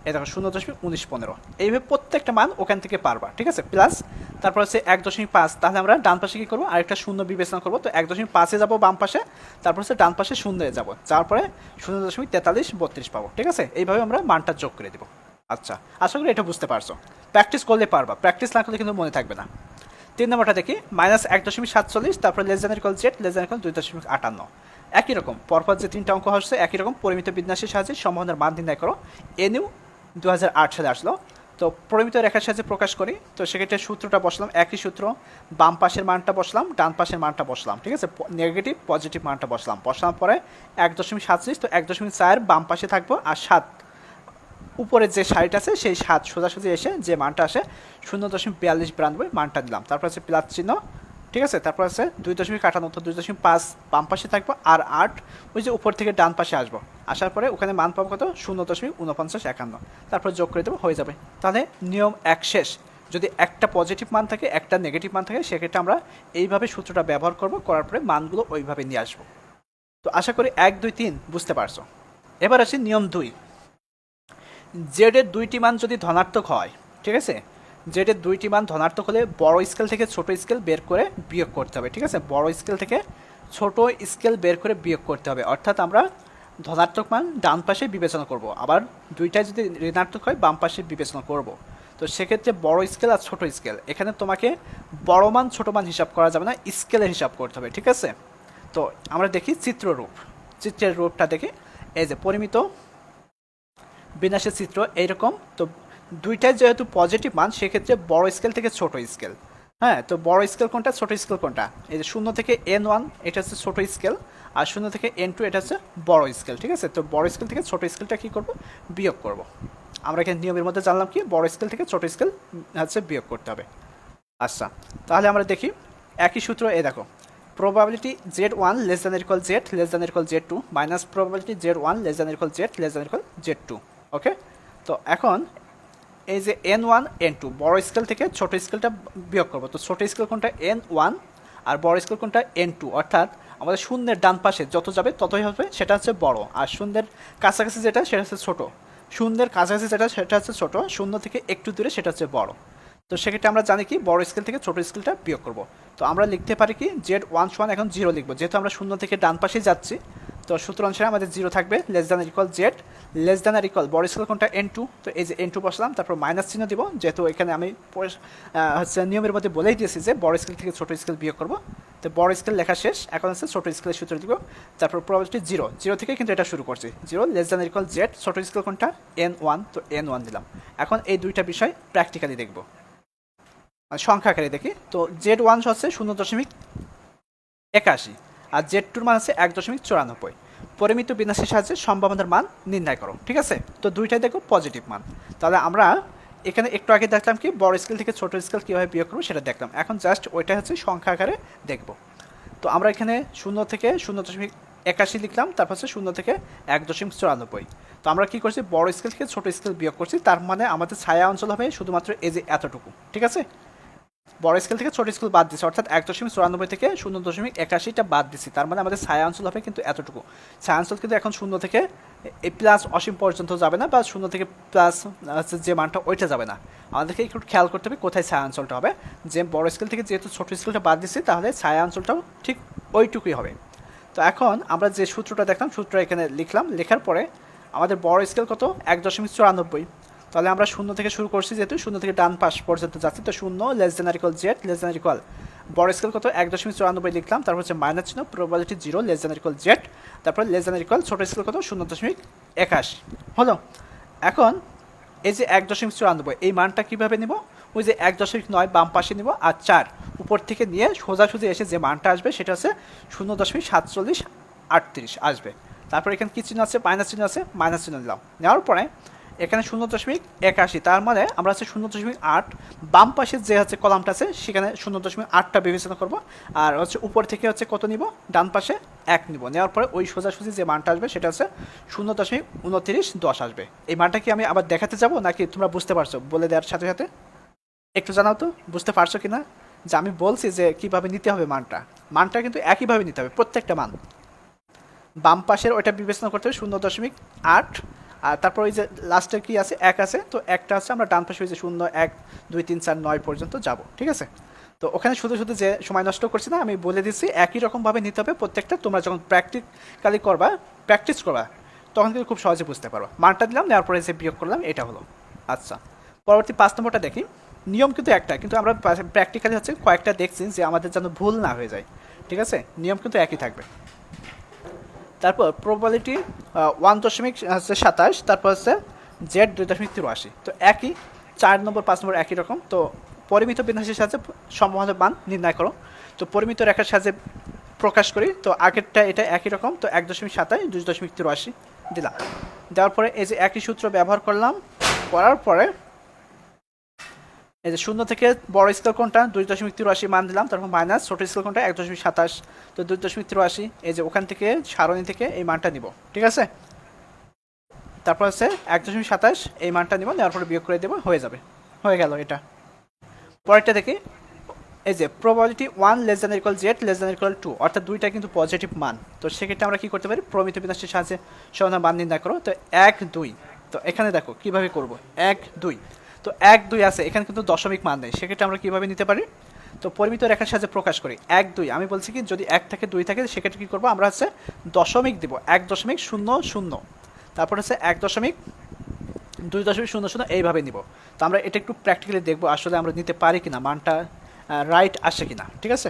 এই দেখো 0.1915, এইভাবে প্রত্যেকটা মান ওখান থেকে পারবা, ঠিক আছে। প্লাস তারপর হচ্ছে 1.5, তাহলে আমরা ডান পাশে কী করবো, আরেকটা শূন্য বিবেচনা করবো, তো 1.5-এ যাবো বাম পাশে, তারপর হচ্ছে ডান পাশে শূন্যে যাবো, তারপরে 0.4332 পাবো, ঠিক আছে। এইভাবে আমরা মানটা যোগ করে দেবো। আচ্ছা, আশা করি এটা বুঝতে পারছো। প্র্যাকটিস করলে পারবা, প্র্যাকটিস না করলে কিন্তু মনে থাকবে না। 3 নম্বরটা দেখি, -1.47, তারপরে জেড -2.58। একই রকম পরপর যে 3টা অঙ্ক আসছে একই রকম পরিমিত বিন্যাসের সাহায্যে সম্ভাবনার মান নির্ণয় করো। এনইউ 2008 সালে আসলো। তো পরিমিত রেখার সাহায্যে প্রকাশ করি, তো সেক্ষেত্রে সূত্রটা বসলাম একই সূত্র, বাম পাশের মানটা বসলাম, ডান পাশের মানটা বসলাম, ঠিক আছে, নেগেটিভ পজিটিভ মানটা বসলাম, বসানোর পরে 1.47, তো 1.4 বাম পাশে থাকবো, আর 7 উপরে যে সাইড আছে সেই 7 সোজাসুজি এসে যে মানটা আসে 0.4292 মানটা দিলাম, তারপর আছে প্লাস চিহ্ন, ঠিক আছে, তারপর আছে 2.58, তো 2.5 বাম পাশে থাকবো, আর 8 ওই যে উপর থেকে ডান পাশে আসবো, আসার পরে ওখানে মান পাবো কত 0.4951, তারপর যোগ করে দেবো, হয়ে যাবে। তাহলে নিয়ম এক শেষ। যদি একটা পজিটিভ মান থাকে একটা নেগেটিভ মান থাকে সেক্ষেত্রে আমরা এইভাবে সূত্রটা ব্যবহার করব, করার পরে মানগুলো ওইভাবে নিয়ে আসবো। তো আশা করি 1, 2, 3 বুঝতে পারছো। এবার আসি নিয়ম 2। জেডের 2টি মান যদি ধনাত্মক হয়, ঠিক আছে, জেডের 2টি মান ধনাত্মক হলে বড় স্কেল থেকে ছোট স্কেল বের করে বিয়োগ করতে হবে, ঠিক আছে, বড় স্কেল থেকে ছোট স্কেল বের করে বিয়োগ করতে হবে, অর্থাৎ আমরা ধনাত্মক মান ডান পাশে বিবেচনা করব, আবার দুইটাই যদি ঋণাত্মক হয় বাম পাশে বিবেচনা করব। তো সেক্ষেত্রে বড় স্কেল আর ছোট স্কেল, এখানে তোমাকে বড় মান ছোট মান হিসাব করা যাবে না, স্কেলের হিসাব করতে হবে, ঠিক আছে। তো আমরা দেখি চিত্ররূপ, চিত্রের রূপটা দেখি, এই যে পরিমিত বিন্যাসের চিত্র এইরকম। তো দুইটাই যেহেতু পজিটিভ মান সেক্ষেত্রে বড় স্কেল থেকে ছোট স্কেল, হ্যাঁ, তো বড় স্কেল কোনটা ছোট স্কেল কোনটা, এই যে 0 থেকে n1 এটা হচ্ছে ছোট স্কেল, আর 0 থেকে n2 এটা হচ্ছে বড় স্কেল, ঠিক আছে। তো বড় স্কেল থেকে ছোট স্কেলটা কী করব, বিয়োগ করব। আমরা এখানে নিয়মের মধ্যে জানলাম কি বড় স্কেল থেকে ছোট স্কেল হচ্ছে বিয়োগ করতে হবে। আচ্ছা, তাহলে আমরা দেখি একই সূত্র, এ দেখো, probability z1 less than or equal z less than or equal z2 minus probability z1 less than or equal z less than or equal z2, ওকে। তো এখন এই যে n1 n2 বড় স্কেল থেকে ছোট স্কেলটা বিয়োগ করবো, তো ছোট স্কেল কোনটা n1 আর বড় স্কেল কোনটা n2, অর্থাৎ আমাদের শূন্যের ডান পাশে যত যাবে ততই হবে সেটা হচ্ছে বড়, আর শূন্যের কাছাকাছি যেটা সেটা হচ্ছে ছোট, শূন্যের কাছাকাছি যেটা সেটা হচ্ছে ছোট, শূন্য থেকে একটু দূরে সেটা হচ্ছে বড়। তো সেক্ষেত্রে আমরা জানি কি বড় স্কেল থেকে ছোট স্কেলটা বিয়োগ করব। তো আমরা লিখতে পারি কি z1 সমান এখন 0 লিখবো, যেহেতু আমরা শূন্য থেকে ডান পাশে যাচ্ছি, তো সূত্র অনুসারে আমাদের 0 থাকবে, less than equal Z, less than আর ইকুয়াল বড় স্কেল কোনটা n2, তো এই যে n2 বসলাম, তারপর মাইনাস চিহ্ন দিব, যেহেতু এখানে আমি হচ্ছে নিয়মের মধ্যে বলেই দিয়েছি যে বড় স্কেল থেকে ছোট স্কেল বিয়োগ করবো। তো বড় স্কেল লেখা শেষ, এখন হচ্ছে ছোট স্কেলের সূত্র দিব, তারপর প্রবাবিলিটি 0 থেকে কিন্তু এটা শুরু করছি, 0 লেস দ্যান ইকুয়াল জেড, ছোট স্কেল কোনটা n1, তো n1 দিলাম। এখন এই দুইটা বিষয় প্র্যাকটিক্যালি দেখবো, সংখ্যা আকারে দেখি। তো z1 হচ্ছে 0.81 আর z2 মান আছে 1.94। পরিমিত বিন্যাসের সাহায্যে সম্ভাবনার মান নির্ণয় করো, ঠিক আছে। তো দুইটাই দেখো পজিটিভ মান। তাহলে আমরা এখানে একটু আগে দেখলাম কি বড় স্কেল থেকে ছোট স্কেল কীভাবে বিয়োগ করবো সেটা দেখলাম, এখন জাস্ট ওইটা হচ্ছে সংখ্যা আকারে দেখব। তো আমরা এখানে 0 থেকে 0.81 লিখলাম, তারপর হচ্ছে 0 থেকে 1.94। তো আমরা কী করছি বড় স্কেল থেকে ছোট স্কেল বিয়োগ করছি, তার মানে আমাদের ছায়া অঞ্চল হবে শুধুমাত্র এই যে এতটুকু, ঠিক আছে। বড় স্কেল থেকে ছোট স্কেল বাদ দিচ্ছি, অর্থাৎ 1.94 থেকে 0.81টা বাদ দিচ্ছি, তার মানে আমাদের ছায়া অঞ্চল হবে কিন্তু এতটুকু। ছায়া অঞ্চল কিন্তু এখন 0 থেকে প্লাস অসীম পর্যন্ত যাবে না, বা 0 থেকে প্লাস হচ্ছে যে মানটা ওইটা যাবে না, আমাদেরকে একটু খেয়াল করতে হবে কোথায় ছায়া অঞ্চলটা হবে। যে বড় স্কেল থেকে যেহেতু ছোট স্কেলটা বাদ দিচ্ছি তাহলে ছায়া অঞ্চলটাও ঠিক ওইটুকুই হবে। তো এখন আমরা যে সূত্রটা দেখলাম সূত্র এখানে লিখলাম, লেখার পরে আমাদের বড় স্কেল কত 1.94, তাহলে আমরা 0 থেকে শুরু করছি, যেহেতু 0 থেকে ডান পাশ পর্যন্ত যাচ্ছি, তো 0 লেস দ্যান আর ইকুয়াল জেড লেস দ্যান আর ইকুয়াল বড় স্কেল কত 1.94 লিখলাম, তারপর হচ্ছে মাইনাস চিহ্ন, প্রবাবিলিটি 0 লেস দ্যান আর ইকুয়াল জেড, তারপর লেস দ্যান আর ইকুয়াল ছোট স্কেল কত 0.81 হলো। এখন এই যে 1.94 এই মানটা কীভাবে নিব, ওই যে 1.9 বাম পাশে নিব, আর 4 উপর থেকে নিয়ে সোজাসুজি এসে যে মানটা আসবে সেটা হচ্ছে 0.4738 আসবে। তারপর এখানে কী চিহ্ন আছে, মাইনাস চিহ্ন আছে, মাইনাস চিহ্ন দিলাম, নেওয়ার পরে এখানে 0.81, তার মানে আমরা হচ্ছে 0.8 বাম পাশের যে হচ্ছে কলামটা আছে সেখানে 0.8টা বিবেচনা করব, আর হচ্ছে উপর থেকে হচ্ছে কত নিব ডান পাশে 1 নিব, নেওয়ার পরে ওই সোজাসুজি যে মানটা আসবে সেটা হচ্ছে 0.2910 আসবে। এই মানটা কি আমি আবার দেখাতে যাব নাকি তোমরা বুঝতে পারছো বলে দেওয়ার সাথে সাথে? একটু জানাও তো বুঝতে পারছো কি না, যে আমি বলছি যে কীভাবে নিতে হবে মানটা কিন্তু একইভাবে নিতে হবে প্রত্যেকটা মান। বাম পাশের ওইটা বিবেচনা করতে হবে 0.8, আর তারপর ওই যে লাস্টে কি আছে 1 আছে, তো একটা আছে আমরা ডান পাশে ওই যে 0 1 2 3 4 9 পর্যন্ত যাব, ঠিক আছে। তো ওখানে শুধু শুধু যে সময় নষ্ট করছি না, আমি বলে দিচ্ছি একই রকমভাবে নিতে হবে প্রত্যেকটা। তোমরা যখন প্র্যাকটিক্যালি প্র্যাকটিস করবা তখন কিন্তু খুব সহজে বুঝতে পারো। মানটা দিলাম, নেওয়ার পরে যে বিয়োগ করলাম এটা হলো। আচ্ছা, পরবর্তী 5 নম্বরটা দেখি। নিয়ম কিন্তু একটা, কিন্তু আমরা প্র্যাকটিক্যালি হচ্ছে কয়েকটা দেখছি যে আমাদের যেন ভুল না হয়ে যায়। ঠিক আছে, নিয়ম কিন্তু একই থাকবে। তারপর প্রবাবিলিটি 1.27, তারপর হচ্ছে জেড 2.83। তো একই, 4 নম্বর 5 নম্বর একই রকম। তো পরিমিত বিন্যাসের সাহায্যে সম্ভাবনার মান নির্ণয় করো। তো পরিমিত রেখার সাহায্যে প্রকাশ করি। তো আগেরটা এটা একই রকম, তো 1.27 2.83 দিলাম। দেওয়ার পরে এই যে একই সূত্র ব্যবহার করলাম, করার পরে এই যে 0 থেকে বড় স্কেল কোনটা 2.83 মান দিলাম, তারপর মাইনাস ছোট স্কেল কোনটা 1.27। তো 2.83, এই যে ওখান থেকে সারণী থেকে এই মানটা নিব। ঠিক আছে, তারপর হচ্ছে 1.27 এই মানটা নিব, নেওয়ার পরে বিয়োগ করে দেবো, হয়ে যাবে, হয়ে গেল এটা। পরেরটা দেখি, এই যে প্রবাবিলিটি 1 <= z <= 2, অর্থাৎ দুইটা কিন্তু পজিটিভ মান। তো সেক্ষেত্রে আমরা কি করতে পারি, প্রমিত বিন্যাসের সাহায্যে সমাধান মান নির্ণয় করো। তো 1 2, তো এখানে দেখো কিভাবে করব, 1 2, তো 1 2 আছে, এখানে কিন্তু দশমিক মান নেই, সেক্ষেত্রে আমরা কিভাবে নিতে পারি, তো পরিমিত রেখার সাহায্যে প্রকাশ করি। 1 2, আমি বলছি কি যদি 1 থাকে 2 থাকে সেক্ষেত্রে কী করবো, আমরা হচ্ছে দশমিক দিব, 1.00, তারপর হচ্ছে 1.2.00 এইভাবে নিব। তো আমরা এটা একটু প্র্যাকটিক্যালি দেখবো আসলে আমরা নিতে পারি কিনা, মানটা রাইট আসে কিনা। ঠিক আছে,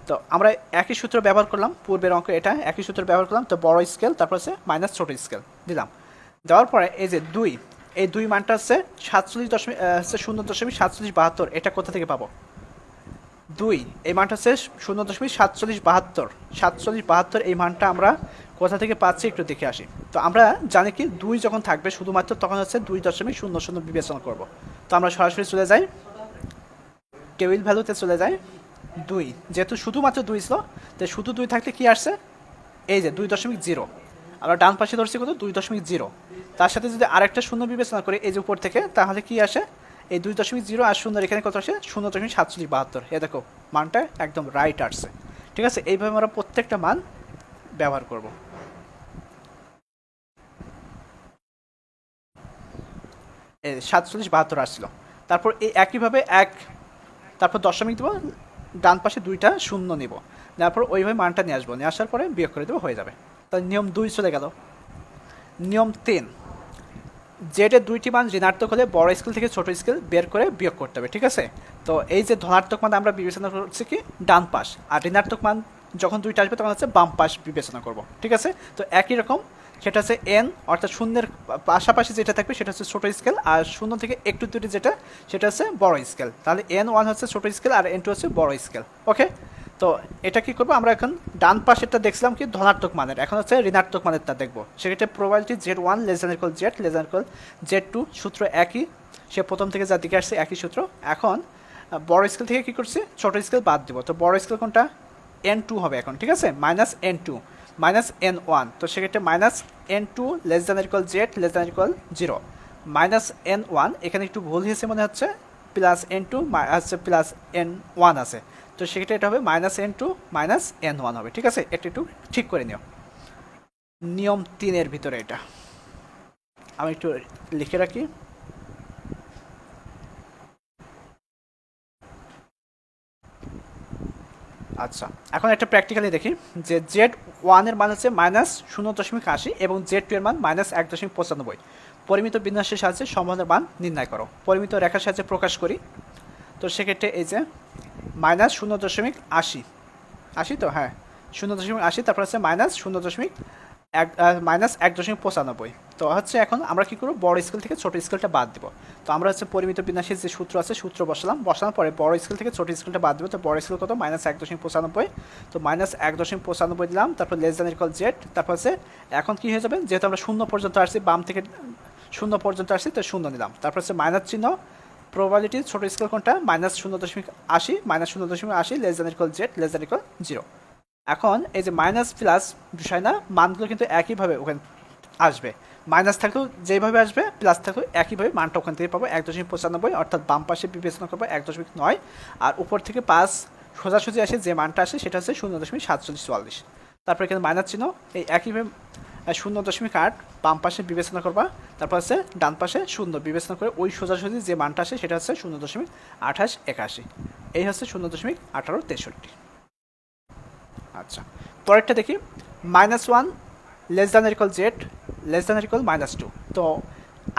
তো আমরা একই সূত্র ব্যবহার করলাম, পূর্বের অঙ্ক এটা একই সূত্র ব্যবহার করলাম। তো বড় স্কেল, তারপর হচ্ছে মাইনাস ছোট স্কেল দিলাম। দেওয়ার পরে এই যে 2, এই 2 মানটা হচ্ছে 0.4772, এটা কোথা থেকে পাবো, 2 এই মানটা হচ্ছে 0.4772, এই মানটা আমরা কোথা থেকে পাচ্ছি একটু দেখে আসি। তো আমরা জানি কি 2 যখন থাকবে শুধুমাত্র তখন হচ্ছে 2.00 বিবেচনা করব। তো আমরা সরাসরি চলে যাই, টেবিল ভ্যালুতে চলে যাই। 2 যেহেতু শুধুমাত্র 2 ছিল, তো শুধু 2 থাকলে কি আসছে, এই যে 2.0, আমরা ডান পাশে ধরছি কত 2.0, তার সাথে যদি আরেকটা শূন্য বিবেচনা করি এই যে উপর থেকে, তাহলে কি আসে, এই 2.0 আর শূন্য এখানে কত আসে 0.4772। এ দেখো মানটা একদম রাইট আসছে। ঠিক আছে, এইভাবে আমরা প্রত্যেকটা মান ব্যবহার করব। এই 4772 আসছিল, তারপর এই একইভাবে তারপর দশমিক দেবো, ডান পাশে 2টা শূন্য নিব, তারপর ওইভাবে মানটা নিয়ে আসবো, নিয়ে আসার পরে বিয়োগ করে দেবো, হয়ে যাবে। তাহলে নিয়ম 2 চলে গেল। নিয়ম 3, জেডের 2টি মান ঋণাত্মক হলে বড় স্কেল থেকে ছোট স্কেল বের করে বিয়োগ করতে হবে। ঠিক আছে, তো এই যে ধনাত্মক মান আমরা বিবেচনা করছি কি ডান পাশ, আর ঋণাত্মক মান যখন 2টা আসবে তখন হচ্ছে বাম পাশ বিবেচনা করব। ঠিক আছে, তো একই রকম, সেটা হচ্ছে এন, অর্থাৎ শূন্যের পাশাপাশি যেটা থাকবে সেটা হচ্ছে ছোট স্কেল, আর শূন্য থেকে একটু দূরে যেটা সেটা হচ্ছে বড় স্কেল। তাহলে N1 হচ্ছে ছোট স্কেল আর N2 হচ্ছে বড় স্কেল। ওকে, তো এটা কি করবো, আমরা এখন ডান পাশেরটা দেখছিলাম কি ধনাত্মক মানের, এখন হচ্ছে ঋণাত্মক মানেরটা দেখবো। সেক্ষেত্রে প্রবাবিলিটি Z1 <= Z2, সূত্র একই, সে প্রথম থেকে যা দিকে আসছে একই সূত্র। এখন বড় স্কেল থেকে কি করছি, ছোট স্কেল বাদ দিব। তো বড় স্কেল কোনটা, N2 হবে এখন। ঠিক আছে, -N2 -N1, তো সেক্ষেত্রে -N2 <= Z <= 0, -N1, এখানে একটু ভুল হয়েছে মনে হচ্ছে, +N2 আছে +N1 আছে, তো সেক্ষেত্রে এটা হবে -N2 -N1 হবে। ঠিক আছে, একটু ঠিক করে নিও। নিয়ম 3 ভিতরে এটা আমি একটু লিখে রাখি। আচ্ছা, এখন একটা প্র্যাকটিক্যালি দেখি যে Z1 এর মান হচ্ছে -0.80 এবং Z2 এর মান -1.95। পরিমিত বিন্যাসের সাহায্যে সম্বন্ধের মান নির্ণয় করো। পরিমিত রেখার সাহায্যে প্রকাশ করি। তো সেক্ষেত্রে এই যে -0.80, তো হ্যাঁ 0.80, তারপর হচ্ছে -1.95। তো হচ্ছে এখন আমরা কি করব, বড় স্কেল থেকে ছোট স্কেলটা বাদ দিব। তো আমরা হচ্ছে পরিমিত বিন্যাসের যে সূত্র আছে সূত্র বসানোর পরে বড় স্কেল থেকে ছোট স্কেলটা বাদ দিব। তো বড় স্কেল কত, -1.95, তো -1.95 দিলাম, তারপর <= Z, তারপর হচ্ছে এখন কি হয়ে যাবে, যেহেতু আমরা 0 পর্যন্ত আসছি, বাম থেকে 0 পর্যন্ত আসছি, তো 0 নিলাম, তারপর হচ্ছে মাইনাস চিহ্ন, প্রবাবিলিটি ছোট স্কেল কোনটা, -0.80 <= Z <= 0। এখন এই যে মাইনাস প্লাস বিষয় না, মানগুলো কিন্তু একইভাবে ওখানে আসবে, মাইনাস থাকলেও যেইভাবে আসবে, প্লাস থাকলেও একইভাবে মানটা ওখান থেকে পাবো 1.95, অর্থাৎ বাম পাশে বিবেচনা করবো 1.9, আর উপর থেকে 5 সোজাসুজি আসে যে মানটা আসে সেটা হচ্ছে 0.4744। তারপর এখানে মাইনাস চিহ্ন, এই একইভাবে 0.8 বাম পাশে বিবেচনা করবা, তারপর হচ্ছে ডান পাশে 0 বিবেচনা করে ওই সোজাসুজি যে মানটা আসে সেটা হচ্ছে 0.2881, এই হচ্ছে 0.1863। আচ্ছা, পরেরটা দেখি, -1 <= Z <= -2। তো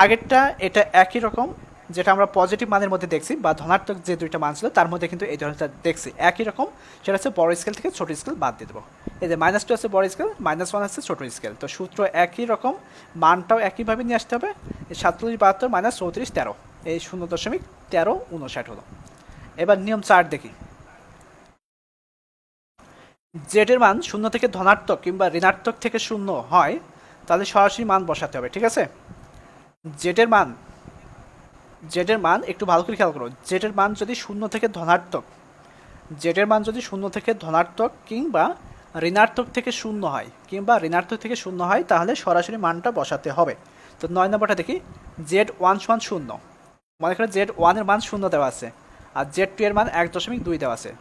আগেরটা এটা একই রকম, যেটা আমরা পজিটিভ মানের মধ্যে দেখছি বা ধনাত্মক যে দুইটা মান ছিল তার মধ্যে কিন্তু এই ধরনের দেখছি একই রকম, সেটা হচ্ছে বড় স্কেল থেকে ছোট স্কেল বাদ দিয়ে দেবো। এই যে -2 আছে বড় স্কেল, -1 আছে ছোট স্কেল, তো সূত্র একই রকম, মানটাও একইভাবে নিয়ে আসতে হবে। 47 72 -34 13, এই 0.1359 হলো। এবার নিয়ম 4 দেখি। জেড এর মান 0 থেকে ধনাত্মক কিংবা ঋণাত্মক থেকে 0 হয় তাহলে সরাসরি মান বসাতে হবে, ঠিক আছে। জেড এর মান একটু ভালো করে খেয়াল করো, জেড এর মান যদি 0 থেকে ধনাত্মক, জেড এর মান যদি 0 থেকে ধনাত্মক কিংবা ঋণাত্মক থেকে 0 হয়, কিংবা ঋণাত্মক থেকে 0 হয়, তাহলে সরাসরি মানটা বসাতে হবে। তো 9 নম্বরটা দেখি, Z1 সমান 0, মনে করো Z1 এর মান 0 দেওয়া আছে আর Z2 এর মান 1.2 দেওয়া আছে,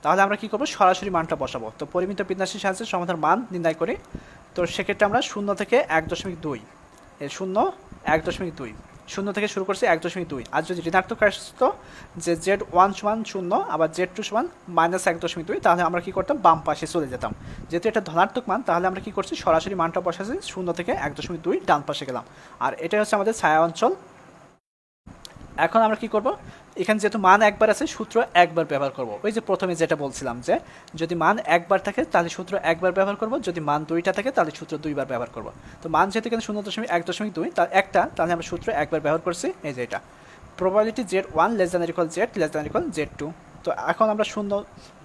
তাহলে আমরা কি করব, সরাসরি মানটা বসাবো। তো পরিমিত বিন্যাসের সাহায্যে সমাধান মান নির্ণয় করি। তো সেক্ষেত্রে আমরা 0 থেকে 1.2, 0 1.2, 0 থেকে শুরু করছি 1.2, আর যদি ঋণাত্মক আসতো যে Z1 সমান 0 আবার Z2 সমান -1.2, তাহলে আমরা কি করতাম, বাম পাশে চলে যেতাম। যেহেতু এটা ধনাত্মক মান, তাহলে আমরা কি করছি, সরাসরি মানটা বসাচ্ছি, 0 থেকে 1.2 ডান পাশে গেলাম। আর এটা হচ্ছে আমাদের ছায়া অঞ্চল। এখন আমরা কি করব, এখানে যেহেতু মান একবার আছে, সূত্র একবার ব্যবহার করব। ওই যে প্রথমে যেটা বলছিলাম যে যদি মান একবার থাকে তাহলে সূত্র একবার ব্যবহার করব, যদি মান দুইটা থাকে তাহলে সূত্র দুইবার ব্যবহার করব। তো মান যেহেতু এখানে 0.1.2 তার একটা, তাহলে আমরা সূত্র একবার ব্যবহার করছি, এই যে এটা প্রবাবিলিটি Z1 <= Z তো এখন আমরা শূন্য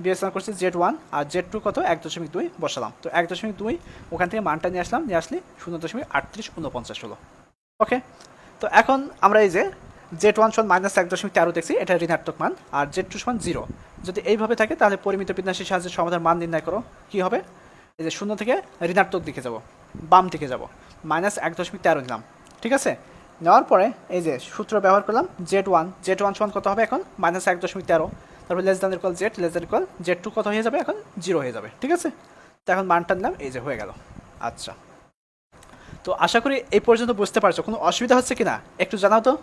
বিবেচনা করছি Z1 আর Z2 কত 1.2 বসালাম। তো 1.2 ওখান থেকে মানটা নিয়ে আসলাম, নিয়ে আসলে 0.3849 হলো। ওকে, তো এখন আমরা এই যে Z1 সমান -1.13 দেখছি, এটা ঋণাত্মক মান, আর Z2 সমান 0 যদি এইভাবে থাকে তাহলে পরিমিত বিন্যাসের সাহায্যে সমাধান মান নির্ণয় করো। কি হবে, এই যে 0 থেকে ঋণাত্মক দিকে যাব, বাম দিকে যাব, -1.13 নিলাম, ঠিক আছে। নেওয়ার পরে এই যে সূত্র ব্যবহার করলাম, Z1 সমান কত হবে এখন, -1.13, তারপর Z2 কত হয়ে যাবে, এখন 0 হয়ে যাবে, ঠিক আছে। তো এখন মানটা নিলাম, এই যে হয়ে গেল। আচ্ছা, তো আশা করি এই পর্যন্ত বুঝতে পারছো, কোনো অসুবিধা হচ্ছে কিনা একটু জানাও তো।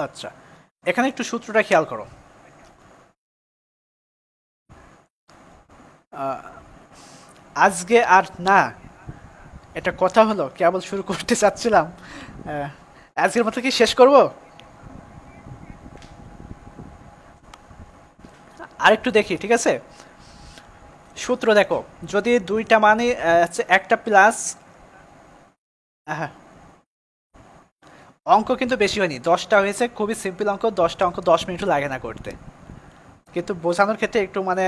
আচ্ছা, এখানে একটু সূত্রটা খেয়াল করো। আজকে আর না, এটা কথা হলো, কেবল শুরু করতে চাচ্ছিলাম, আজকের মতো কি শেষ করব। আরেকটু দেখি, ঠিক আছে। সূত্র দেখো, যদি দুইটা মানে হচ্ছে একটা প্লাস, হ্যাঁ অঙ্ক কিন্তু বেশি হয়নি, 10টা হয়েছে, খুবই সিম্পল অঙ্ক, 10টা অঙ্ক 10 মিনিটও লাগে না করতে, কিন্তু বোঝানোর ক্ষেত্রে একটু মানে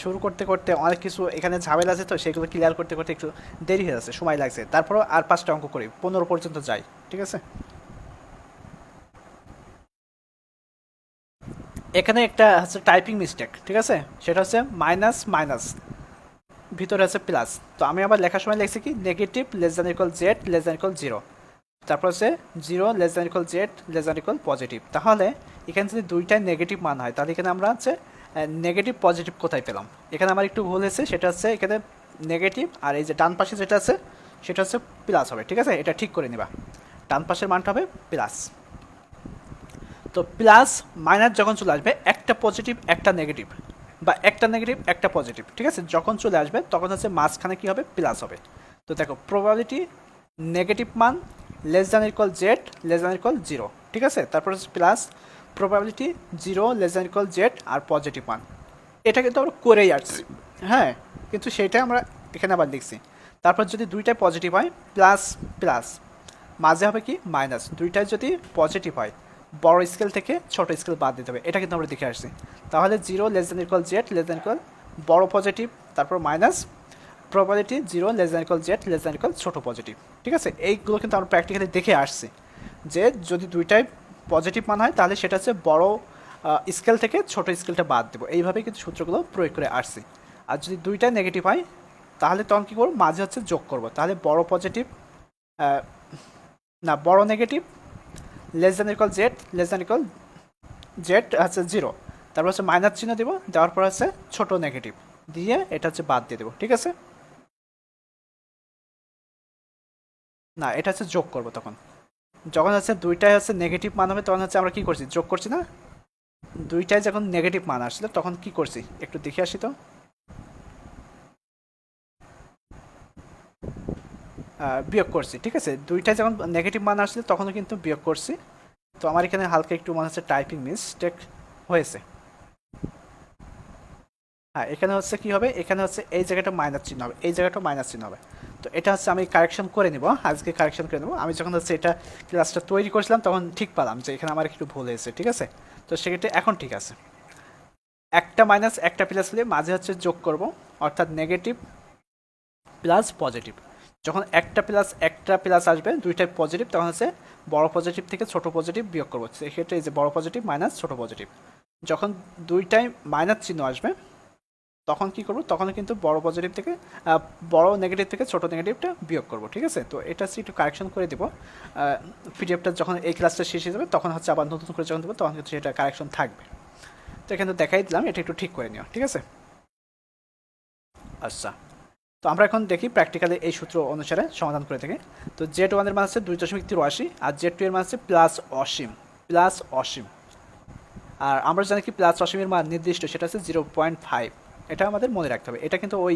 শুরু করতে করতে অনেক কিছু এখানে ঝামেলা আছে, তো সেগুলো ক্লিয়ার করতে করতে একটু দেরি হয়ে যাচ্ছে, সময় লাগছে। তারপরও আর 5টা অঙ্ক করি, 15 পর্যন্ত যাই, ঠিক আছে। এখানে একটা হচ্ছে টাইপিং মিস্টেক, ঠিক আছে, সেটা হচ্ছে মাইনাস মাইনাস, ভিতরে আছে প্লাস। তো আমি আবার লেখার সময় লিখছি কি, নেগেটিভ Z <0, তারপর হচ্ছে 0 Z পজিটিভ। তাহলে এখানে যদি দুইটাই নেগেটিভ মান হয়, তাহলে এখানে আমরা হচ্ছে নেগেটিভ পজিটিভ কোথায় পেলাম। এখানে আমার একটু ভুল হয়েছে, সেটা হচ্ছে এখানে নেগেটিভ, আর এই যে ডান পাশে যেটা আছে সেটা হচ্ছে প্লাস হবে, ঠিক আছে। এটা ঠিক করে নিবা, ডান পাশের মানটা হবে প্লাস। তো প্লাস মাইনাস যখন চলে আসবে, একটা পজিটিভ একটা নেগেটিভ, বা একটা নেগেটিভ একটা পজিটিভ, ঠিক আছে, যখন চলে আসবে তখন হচ্ছে মাঝখানে কি হবে, প্লাস হবে। তো দেখো, প্রবাবিলিটি নেগেটিভ মান Z <0, ঠিক আছে, তারপর হচ্ছে প্লাস প্রবাবিলিটি 0 Z আর পজিটিভ মান। এটা কিন্তু আমরা করেই আসছি, হ্যাঁ, কিন্তু সেটা আমরা এখানে আবার লিখছি। তারপর যদি দুইটাই পজিটিভ হয়, প্লাস প্লাস, মাঝে হবে কি মাইনাস, দুইটাই যদি পজিটিভ হয় বড় স্কেল থেকে ছোট স্কেল বাদ দিতে হবে, এটা কিন্তু আমরা দেখে আসছি। তাহলে 0 Z বড় পজিটিভ, তারপর মাইনাস প্রবাবিলিটি 0 Z ছোট পজিটিভ, ঠিক আছে। এইগুলো কিন্তু আমরা প্র্যাকটিক্যালি দেখে আসছি, যে যদি দুইটাই পজিটিভ মান হয় তাহলে সেটা হচ্ছে বড় স্কেল থেকে ছোট স্কেলটা বাদ দেবো, এইভাবেই কিন্তু সূত্রগুলো প্রয়োগ করে আসছি। আর যদি দুইটাই নেগেটিভ হয় তাহলে তখন কী করবো, মাঝে হচ্ছে যোগ করবো, তাহলে বড় পজিটিভ না বড় নেগেটিভ Z Z হচ্ছে 0, তারপর হচ্ছে মাইনাস চিহ্ন দেবো, দেওয়ার পর হচ্ছে ছোট নেগেটিভ দিয়ে এটা হচ্ছে বাদ দিয়ে দেবো, ঠিক আছে। না, এটা হচ্ছে যোগ করব তখন, যখন হচ্ছে দুইটাই হচ্ছে নেগেটিভ মান হবে তখন হচ্ছে আমরা কি করছি, যোগ করছি না। দুইটাই যখন নেগেটিভ মান আসলে তখন কি করছি একটু দেখে আসি তো। বিয়োগ করছি, ঠিক আছে। দুইটাই যখন নেগেটিভ মান আসলে তখনও কিন্তু বিয়োগ করছি। তো আমার এখানে হালকা একটু মনে হচ্ছে টাইপিং মিস্টেক হয়েছে। হ্যাঁ, এখানে হচ্ছে কি হবে, এখানে হচ্ছে এই জায়গাটা মাইনাস চিহ্ন হবে, এই জায়গাটা মাইনাস চিহ্ন হবে। তো এটা হচ্ছে আমি কারেকশন করে নিব, আজকে কারেকশন করে নেবো। আমি যখন হচ্ছে এটা ক্লাসটা তৈরি করেছিলাম তখন ঠিক পেলাম যে এখানে আমার একটু ভুল হয়েছে, ঠিক আছে। তো সেক্ষেত্রে এখন ঠিক আছে, একটা মাইনাস একটা প্লাস হলে মাঝে হচ্ছে যোগ করব, অর্থাৎ নেগেটিভ প্লাস পজিটিভ। যখন একটা প্লাস আসবে দুইটাই পজিটিভ তখন হচ্ছে বড় পজিটিভ থেকে ছোট পজিটিভ বিয়োগ করবো, সেক্ষেত্রে এই যে বড় পজিটিভ মাইনাস ছোট পজিটিভ। যখন দুইটাই মাইনাস চিহ্ন আসবে তখন কি করব, তখন কিন্তু বড় পজিটিভ থেকে বড় নেগেটিভ থেকে ছোট নেগেটিভটা বিয়োগ করব, ঠিক আছে। তো এটা হচ্ছে একটু কারেকশন করে দিব, পিডিএফটা যখন এই ক্লাসটা শেষ হয়ে যাবে তখন হচ্ছে আবার নতুন করে যখন দেবো তখন কিন্তু সেটা কারেকশন থাকবে। তো এখানে দেখাই দিলাম, এটা একটু ঠিক করে নিও, ঠিক আছে। আচ্ছা, তো আমরা এখন দেখি প্র্যাকটিক্যালি এই সূত্র অনুসারে সমাধান করে থাকি। তো জেড ওয়ানের মান হচ্ছে 2.83 আর জেড টু এর মান হচ্ছে প্লাস অসীম, প্লাস অসীম। আর আমরা জানি কি প্লাস অসীমের মান নির্দিষ্ট, সেটা হচ্ছে 0.5। এটা আমাদের মনে রাখতে হবে, এটা কিন্তু ওই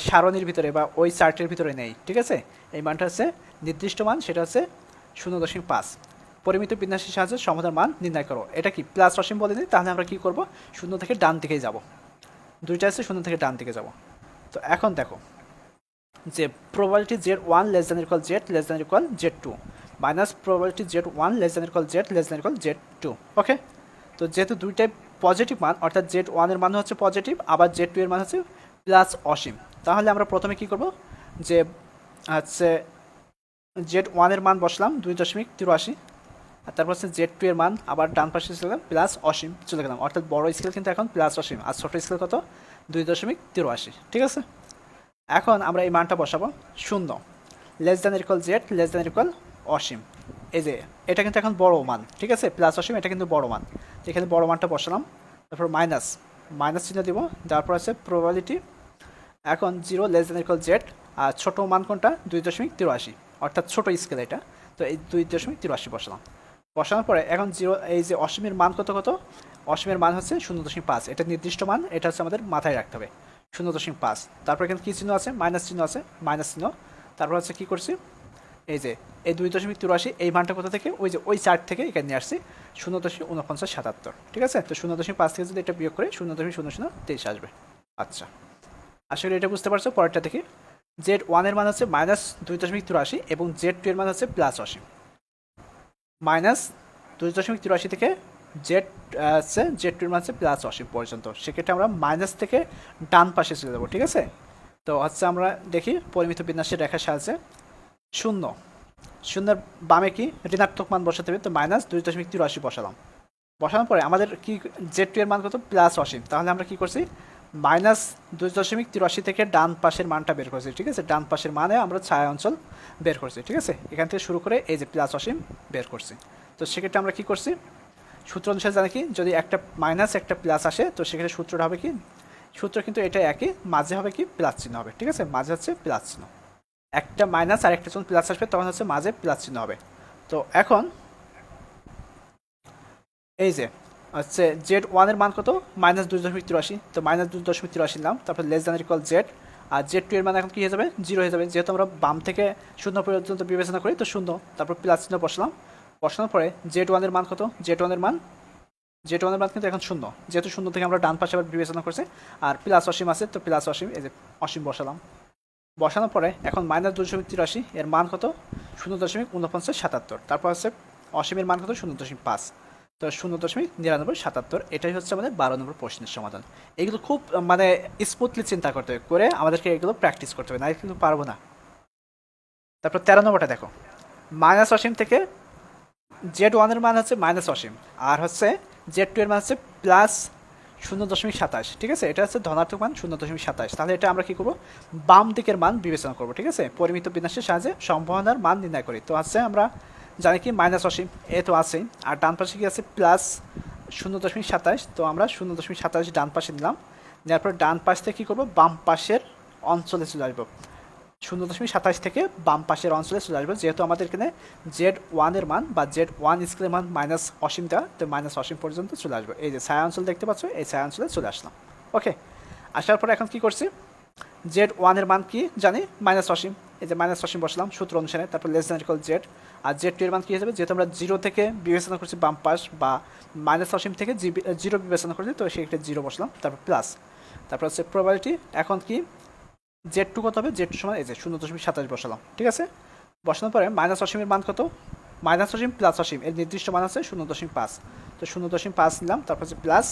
সারণীর ভিতরে বা ওই চার্টের ভিতরে নেই, ঠিক আছে। এই মানটা হচ্ছে নির্দিষ্ট মান, সেটা হচ্ছে 0.5। পরিমিত বিন্যাসের সাহায্যে সমাধান মান নির্ণয় করো। এটা কি প্লাস অসীম বলে দিই, তাহলে আমরা কি করব, শূন্য থেকে ডান দিকেই যাব, দুইটা আছে শূন্য থেকে ডান দিকে যাব। তো এখন দেখো যে probability Z one less than equal Z less than equal Z two minus probability Z one less than equal Z less than equal Z two. Okay, তো যেহেতু দুইটাই পজিটিভ মান, অর্থাৎ জেড ওয়ানের মান হচ্ছে পজিটিভ, আবার জেড টু এর মান হচ্ছে প্লাস অসীম, তাহলে আমরা প্রথমে কি করব, যে হচ্ছে জেড ওয়ানের মান বসলাম 2.83, আর তারপর হচ্ছে জেড টু এর মান আবার ডান পাশে চলে গেলাম প্লাস অসীম চলে গেলাম, অর্থাৎ বড় স্কেল কিন্তু এখন প্লাস অসীম আর ছোট স্কেল কত 2.83, ঠিক আছে। এখন আমরা এই মানটা বসাবো শূন্য, less than equal Z less than equal অসীম। এই যে এটা কিন্তু এখন বড় মান, ঠিক আছে, প্লাস অসীম এটা কিন্তু বড় মান। এখানে বড় মানটা বসালাম, তারপর মাইনাস, মাইনাস চিহ্ন দিব, তারপর আছে প্রবাবিলিটি এখন 0 লেস দ্যান ইকুয়াল জেড, আর ছোটো মান কোনটা 2.83, অর্থাৎ ছোটো স্কেল এটা। তো এই 2.83 বসালাম, বসানোর পরে এখন 0, এই যে অসীমের মান কত কত, অসীমের মান হচ্ছে 0.5, এটা নির্দিষ্ট মান, এটা হচ্ছে আমাদের মাথায় রাখতে হবে 0.5। তারপর এখানে কী চিহ্ন আছে, মাইনাস চিহ্ন আছে, মাইনাস চিহ্ন। তারপর হচ্ছে কী করছি, এই যে এই 2.83 এই মানটা কোথা থেকে, ওই যে ওই চার্ট থেকে এখানে নিয়ে আসছি 0.4977, ঠিক আছে। তো 0.5 থেকে যদি এটা বিয়োগ করে 0.0023 আসবে। আচ্ছা, আসলে এটা বুঝতে পারছো। পরেরটা দেখি, জেড ওয়ানের মান হচ্ছে মাইনাস 2.83 এবং জেড টু এর মান হচ্ছে প্লাস অসীম। মাইনাস 2.83 থেকে জেড হচ্ছে জেড টু এর মান হচ্ছে প্লাস অসীম পর্যন্ত, সেক্ষেত্রে আমরা মাইনাস থেকে ডান পাশে চলে যাবো, ঠিক আছে। তো হচ্ছে আমরা দেখি পরিমিত বিন্যাসের রেখার সাহায্যে শূন্য, শূন্যের বামে কি ঋণাত্মক মান বসাতে হবে, তো মাইনাস 2.83 বসালাম। বসানোর পরে আমাদের কি জেড টু এর মান কত প্লাস অসীম, তাহলে আমরা কি করছি মাইনাস 2.83 থেকে ডান পাশের মানটা বের করছি, ঠিক আছে। ডান পাশের মানে আমরা ছায়া অঞ্চল বের করছি, ঠিক আছে। এখান থেকে শুরু করে এই যে প্লাস অসীম বের করছি। তো সেক্ষেত্রে আমরা কি করছি, সূত্র অনুসারে জানি কি, যদি একটা মাইনাস একটা প্লাস আসে তো সেক্ষেত্রে সূত্রটা হবে কি, সূত্র কিন্তু এটা একই, মাঝে হবে কি প্লাস চিহ্ন হবে, ঠিক আছে, মাঝে হচ্ছে প্লাস চিহ্ন। একটা মাইনাস আর একটা যখন প্লাস আসবে তখন হচ্ছে মাঝে প্লাস চিহ্ন হবে। তো এখন এই যে হচ্ছে জেড ওয়ানের মান কত মাইনাস 2.83, তো মাইনাস 2.83 নিলাম, তারপর লেস দ্যান ইকুয়াল জেড, আর জেড টু এর মান এখন কী হয়ে যাবে, 0 হয়ে যাবে, যেহেতু আমরা বাম থেকে শূন্য পর্যন্ত বিবেচনা করি, তো শূন্য, তারপর প্লাস চিহ্ন বসলাম। বসানোর পরে জেড ওয়ানের মান কত, জেড ওয়ানের মান কিন্তু এখন শূন্য, যেহেতু শূন্য থেকে আমরা ডান পাশে আবার বিবেচনা করছি, আর প্লাস অসীম আছে, তো প্লাস অসীম, এই যে অসীম বসালাম। বসানোর পরে এখন মাইনাস 2.83 এর মান কত 0.4977, তারপর হচ্ছে অসীমের মান কত 0.5, তো 0.9977, এটাই হচ্ছে আমাদের 12 নম্বর প্রশ্নের সমাধান। এগুলো খুব মানে স্মুথলি চিন্তা করতে হবে, করে আমাদেরকে এগুলো প্র্যাকটিস করতে হবে, না কিন্তু পারবো না। তারপর 13 নম্বরটা দেখো, মাইনাস অসীম থেকে জেড ওয়ানের মান হচ্ছে মাইনাস অসীম, আর হচ্ছে জেড টু এর মান হচ্ছে প্লাস 0.27, ঠিক আছে। এটা হচ্ছে ধনাত্মক মান 0.27, তাহলে এটা আমরা কি করবো, বাম দিকের মান বিবেচনা করবো, ঠিক আছে। পরিমিত বিন্যাসের সাহায্যে সম্ভাবনার মান নির্ণয় করি। তো হচ্ছে আমরা জানি কি মাইনাস অসীম এ তো আছেই, আর ডান পাশে কি আছে প্লাস 0.27, তো আমরা 0.27 ডান পাশে নিলাম। নেওয়ার পর ডান পাশ থেকে কী করবো, বাম পাশের অঞ্চলে চলে আসবো। 0.27 থেকে বাম পাশের অঞ্চলে চলে আসবো, যেহেতু আমাদের এখানে Z1 মান বা Z1 স্কেলের মান মাইনাস অসীম দেওয়া, তো মাইনাস অসীম পর্যন্ত চলে আসবো। এই যে ছায়া অঞ্চল দেখতে পাচ্ছ, এই ছায়া অঞ্চলে চলে আসলাম। ওকে, আসার পরে এখন কি করছি, Z1 মান কি জানি, মাইনাস অসীম। এই যে মাইনাস অসীম বসলাম সূত্র অনুসারে, তারপর লেস দ্যান ইকুয়াল জেড। আর Z2 মান কী হিসেবে, যেহেতু আমরা 0 থেকে বিবেচনা করছি বাম পাশ, বা মাইনাস অসীম থেকে 0 বিবেচনা করছি, তো সেক্ষেত্রে 0 বসলাম। তারপর প্লাস, তারপর হচ্ছে প্রবাবিলিটি। এখন কি Z2 কত হবে, Z2 সমান এই যে 0.27 বসালাম। ঠিক আছে, বসানোর পরে মাইনাস অসীমের মান কত, মাইনাস অসীম প্লাস অসীম এর নির্দিষ্ট মান আছে 0.5, তো 0.5 নিলাম। তারপর হচ্ছে প্লাস,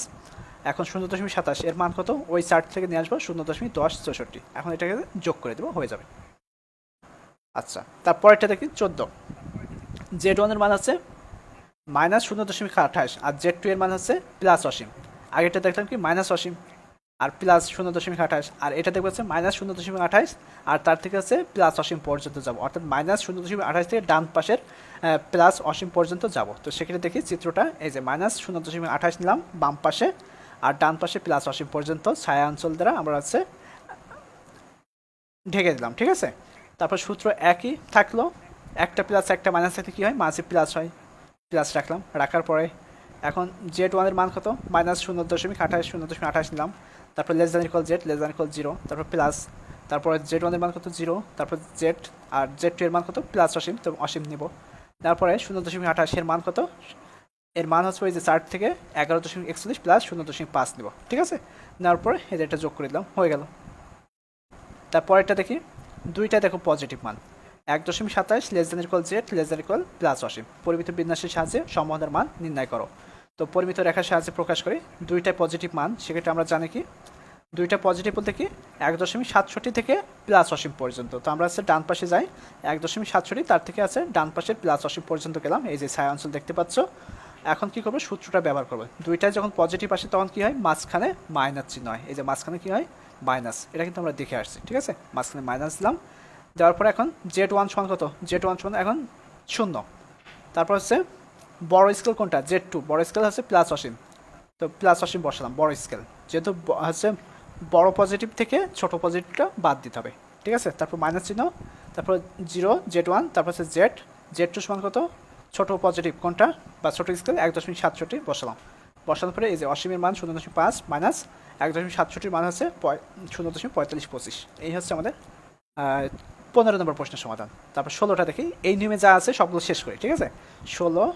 এখন 0.27 এর মান কত, ওই চার্ট থেকে নিয়ে আসবো 0.1064। এখন এটাকে যোগ করে দেবো, হয়ে যাবে। আচ্ছা, তারপরেরটা দেখি 14। Z1 এর মান আছে মাইনাস 0.28, আর Z2 এর মান হচ্ছে প্লাস অসীম। আগেরটা দেখলাম কি মাইনাস অসীম আর প্লাস 0.28, আর এটা দেখবো হচ্ছে মাইনাস 0.28, আর তার থেকে হচ্ছে প্লাস অসীম পর্যন্ত যাব, অর্থাৎ মাইনাস 0.28 থেকে ডান পাশের প্লাস অসীম পর্যন্ত যাব। তো সেক্ষেত্রে দেখি চিত্রটা, এই যে মাইনাস 0.28 নিলাম বাম পাশে, আর ডান পাশে প্লাস অসীম পর্যন্ত ছায়া অঞ্চল দ্বারা আমরা হচ্ছে ঢেকে দিলাম। ঠিক আছে, তারপর সূত্র একই থাকলো, একটা প্লাস একটা মাইনাস থাকলে কী হয়, মাঝে প্লাস হয়, প্লাস রাখলাম। রাখার পরে এখন Z1 এর মান কত, মাইনাস 0.28 নিলাম। তারপর less than equal Z, less than equal 0, তারপর প্লাস, তারপর Z1 এর মান কত 0, তারপর জেড, আর Z2 এর মান কত প্লাস অসীম, তো অসীম নিব। তারপরে 0.28 এর মান কত, এর মান হচ্ছে ওই যে 4 থেকে 11.41 প্লাস 0.5 নিব। ঠিক আছে, নেওয়ার পরে এটা যোগ করে দিলাম, হয়ে গেল। তারপরেরটা দেখি, দুইটা দেখো পজিটিভ মান, 1.27 less than equal Z, less than equal plus অসীম। পরিমিত বিন্যাসের সাহায্যে সম্বন্ধের মান নির্ণয় করো। তো পরিমিত রেখার সাহায্যে প্রকাশ করি, দুইটাই পজিটিভ মান, সেক্ষেত্রে আমরা জানি কি দুইটা পজিটিভ বলতে কি 1.67 থেকে প্লাস অসীম পর্যন্ত। তো আমরা হচ্ছে ডান পাশে যাই, 1.67, তার থেকে আছে ডান পাশের প্লাস অসীম পর্যন্ত গেলাম। এই যে ছায়া অঞ্চল দেখতে পাচ্ছ। এখন কি করবো, সূত্রটা ব্যবহার করবো। দুইটাই যখন পজিটিভ আসে তখন কি হয়, মাঝখানে মাইনাস চিহ্ন হয়। এই যে মাঝখানে কি হয়, মাইনাস, এটা কিন্তু আমরা দেখে আসছি। ঠিক আছে, মাঝখানে মাইনাস দিলাম, দেওয়ার পরে এখন Z1 সমান কত, Z1 সমান এখন 0। তারপর হচ্ছে বড় স্কেল কোনটা, Z2, বড় স্কেল হচ্ছে প্লাস অসীম, তো প্লাস অসীম বসালাম বড় স্কেল, যেহেতু হচ্ছে বড় পজিটিভ থেকে ছোট পজিটিভটা বাদ দিতে হবে। ঠিক আছে, তারপর মাইনাস চিহ্ন, তারপর 0 Z1, তারপর হচ্ছে Z2 সমান কত, ছোট পজিটিভ কোনটা বা ছোট স্কেল 1.67 বসালাম। বসানোর পরে এই যে অসীমের মান 0.5 মাইনাস 1.67 মান হচ্ছে 0.4525। এই হচ্ছে আমাদের 15 নম্বর প্রশ্নের সমাধান। তারপর 16টা দেখি, এই নিয়মে যা আছে সবগুলো শেষ করি। ঠিক আছে, 16,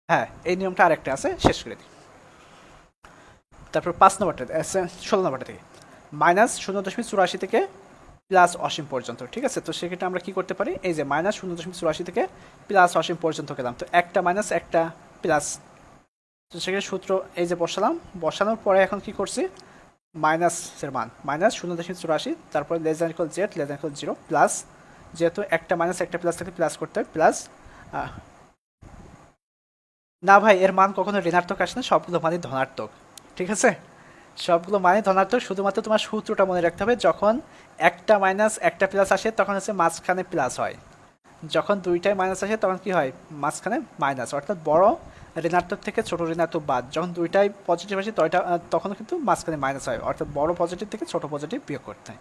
হ্যাঁ এই নিয়মটা আরেকটা আছে, শেষ করে দিই। তারপর 5 নম্বরটা 16 নম্বরটা থেকে মাইনাস 0.84 থেকে প্লাস অসীম পর্যন্ত। ঠিক আছে, তো সেক্ষেত্রে আমরা কি করতে পারি, এই যে মাইনাস 0.84 থেকে প্লাস অসীম পর্যন্ত গেলাম, তো একটা মাইনাস একটা প্লাস, তো সেক্ষেত্রে সূত্র এই যে বসালাম। বসানোর পরে এখন কি করছি, মাইনাসের মান মাইনাস 0.84, তারপরে less than equal Z, less than equal 0, plus, যেহেতু একটা মাইনাস একটা প্লাস থাকলে প্লাস করতে হয়, প্লাস, না ভাই এর মান কখনো ঋণাত্মক আসে না, সবগুলো মানে ধনাত্মক। ঠিক আছে, সবগুলো মানে ধনাত্মক, শুধুমাত্র তোমার সূত্রটা মনে রাখতে হবে, যখন একটা মাইনাস একটা প্লাস আসে তখন হচ্ছে মাঝখানে প্লাস হয়, যখন দুইটাই মাইনাস আসে তখন কি হয়, মাঝখানে মাইনাস, অর্থাৎ বড় ঋণাত্মক থেকে ছোট ঋণাত্মক বাদ, যখন দুইটাই পজিটিভ আসে তখন কিন্তু মাঝখানে মাইনাস হয়, অর্থাৎ বড় পজিটিভ থেকে ছোট পজিটিভ বিয়োগ করতে হয়।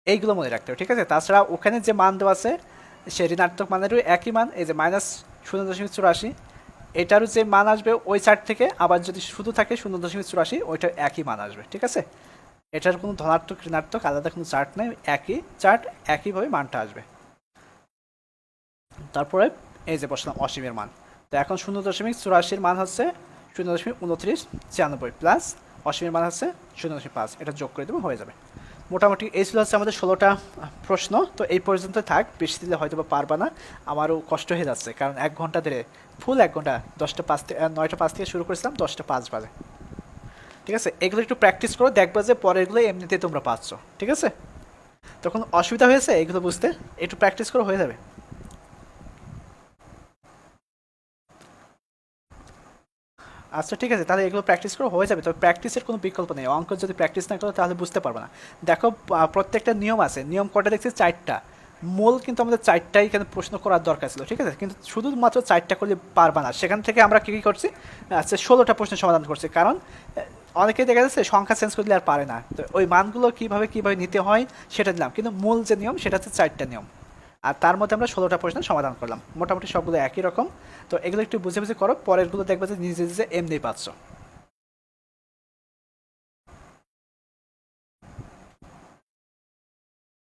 এইগুলো মনে রাখতে হবে। ঠিক আছে, তাছাড়া ওখানে যে মান দেওয়া আছে সে ঋণাত্মক মানেরও একই মান, এই যে মাইনাস 0.84, এটারও যে মান আসবে ওই চার্ট থেকে, আবার যদি শুধু থাকে 0.84 ওইটার একই মান আসবে। ঠিক আছে, এটার কোনো ধনাত্মক ঋণাত্মক আলাদা কোনো চার্ট নেই, একই চার্ট, একইভাবে মানটা আসবে। তারপরে এই যে বসলাম অসীমের মান, তো এখন 0.84 মান হচ্ছে 0.2996 প্লাস অসীমের মান হচ্ছে 0.5, এটা যোগ করে দেবো, হয়ে যাবে। মোটামুটি এই ছিল হচ্ছে আমাদের 16টা প্রশ্ন। তো এই পর্যন্ত থাক, বেশি দিলে হয়তো বা পারবা না, আমারও কষ্ট হয়ে যাচ্ছে, কারণ 1 ঘন্টা ধরে ফুল 1 ঘন্টা 9টা 5 থেকে শুরু করেছিলাম, 10টা 5 বাজে। ঠিক আছে, এগুলো একটু প্র্যাকটিস করো, দেখবা যে পরেরগুলো এমনিতেই তোমরা পাচ্ছ। ঠিক আছে, তখন অসুবিধা হয়েছে এগুলো বুঝতে, একটু প্র্যাকটিস করো, হয়ে যাবে। আচ্ছা ঠিক আছে, তাহলে এগুলো প্র্যাকটিস করে হয়ে যাবে, তবে প্র্যাকটিসের কোনো বিকল্প নেই, অঙ্ক যদি প্র্যাকটিস না করো তাহলে বুঝতে পারবে না। দেখো প্রত্যেকটা নিয়ম আছে, নিয়ম কটা দেখছি 4টা, মূল কিন্তু আমাদের 4টাই এখানে প্রশ্ন করার দরকার ছিল, ঠিক আছে, কিন্তু শুধুমাত্র 4টা করলে পারবা না। সেখান থেকে আমরা কী কী করছি, আচ্ছা 16টা প্রশ্নের সমাধান করছি, কারণ অনেকেই দেখা যাচ্ছে সংখ্যা চেঞ্জ করলে আর পারে না, তো ওই মানগুলো কীভাবে নিতে হয় সেটা দিলাম, কিন্তু মূল যে নিয়ম সেটা হচ্ছে 4টা নিয়ম। আর তার মধ্যে আমরা 16টা প্রশ্নের সমাধান করলাম, মোটামুটি সবগুলো একই রকম। তো এগুলো একটু বুঝে বুঝে করো, পরেরগুলো দেখবে যে নিজে নিজে এমনি পাচ্ছ।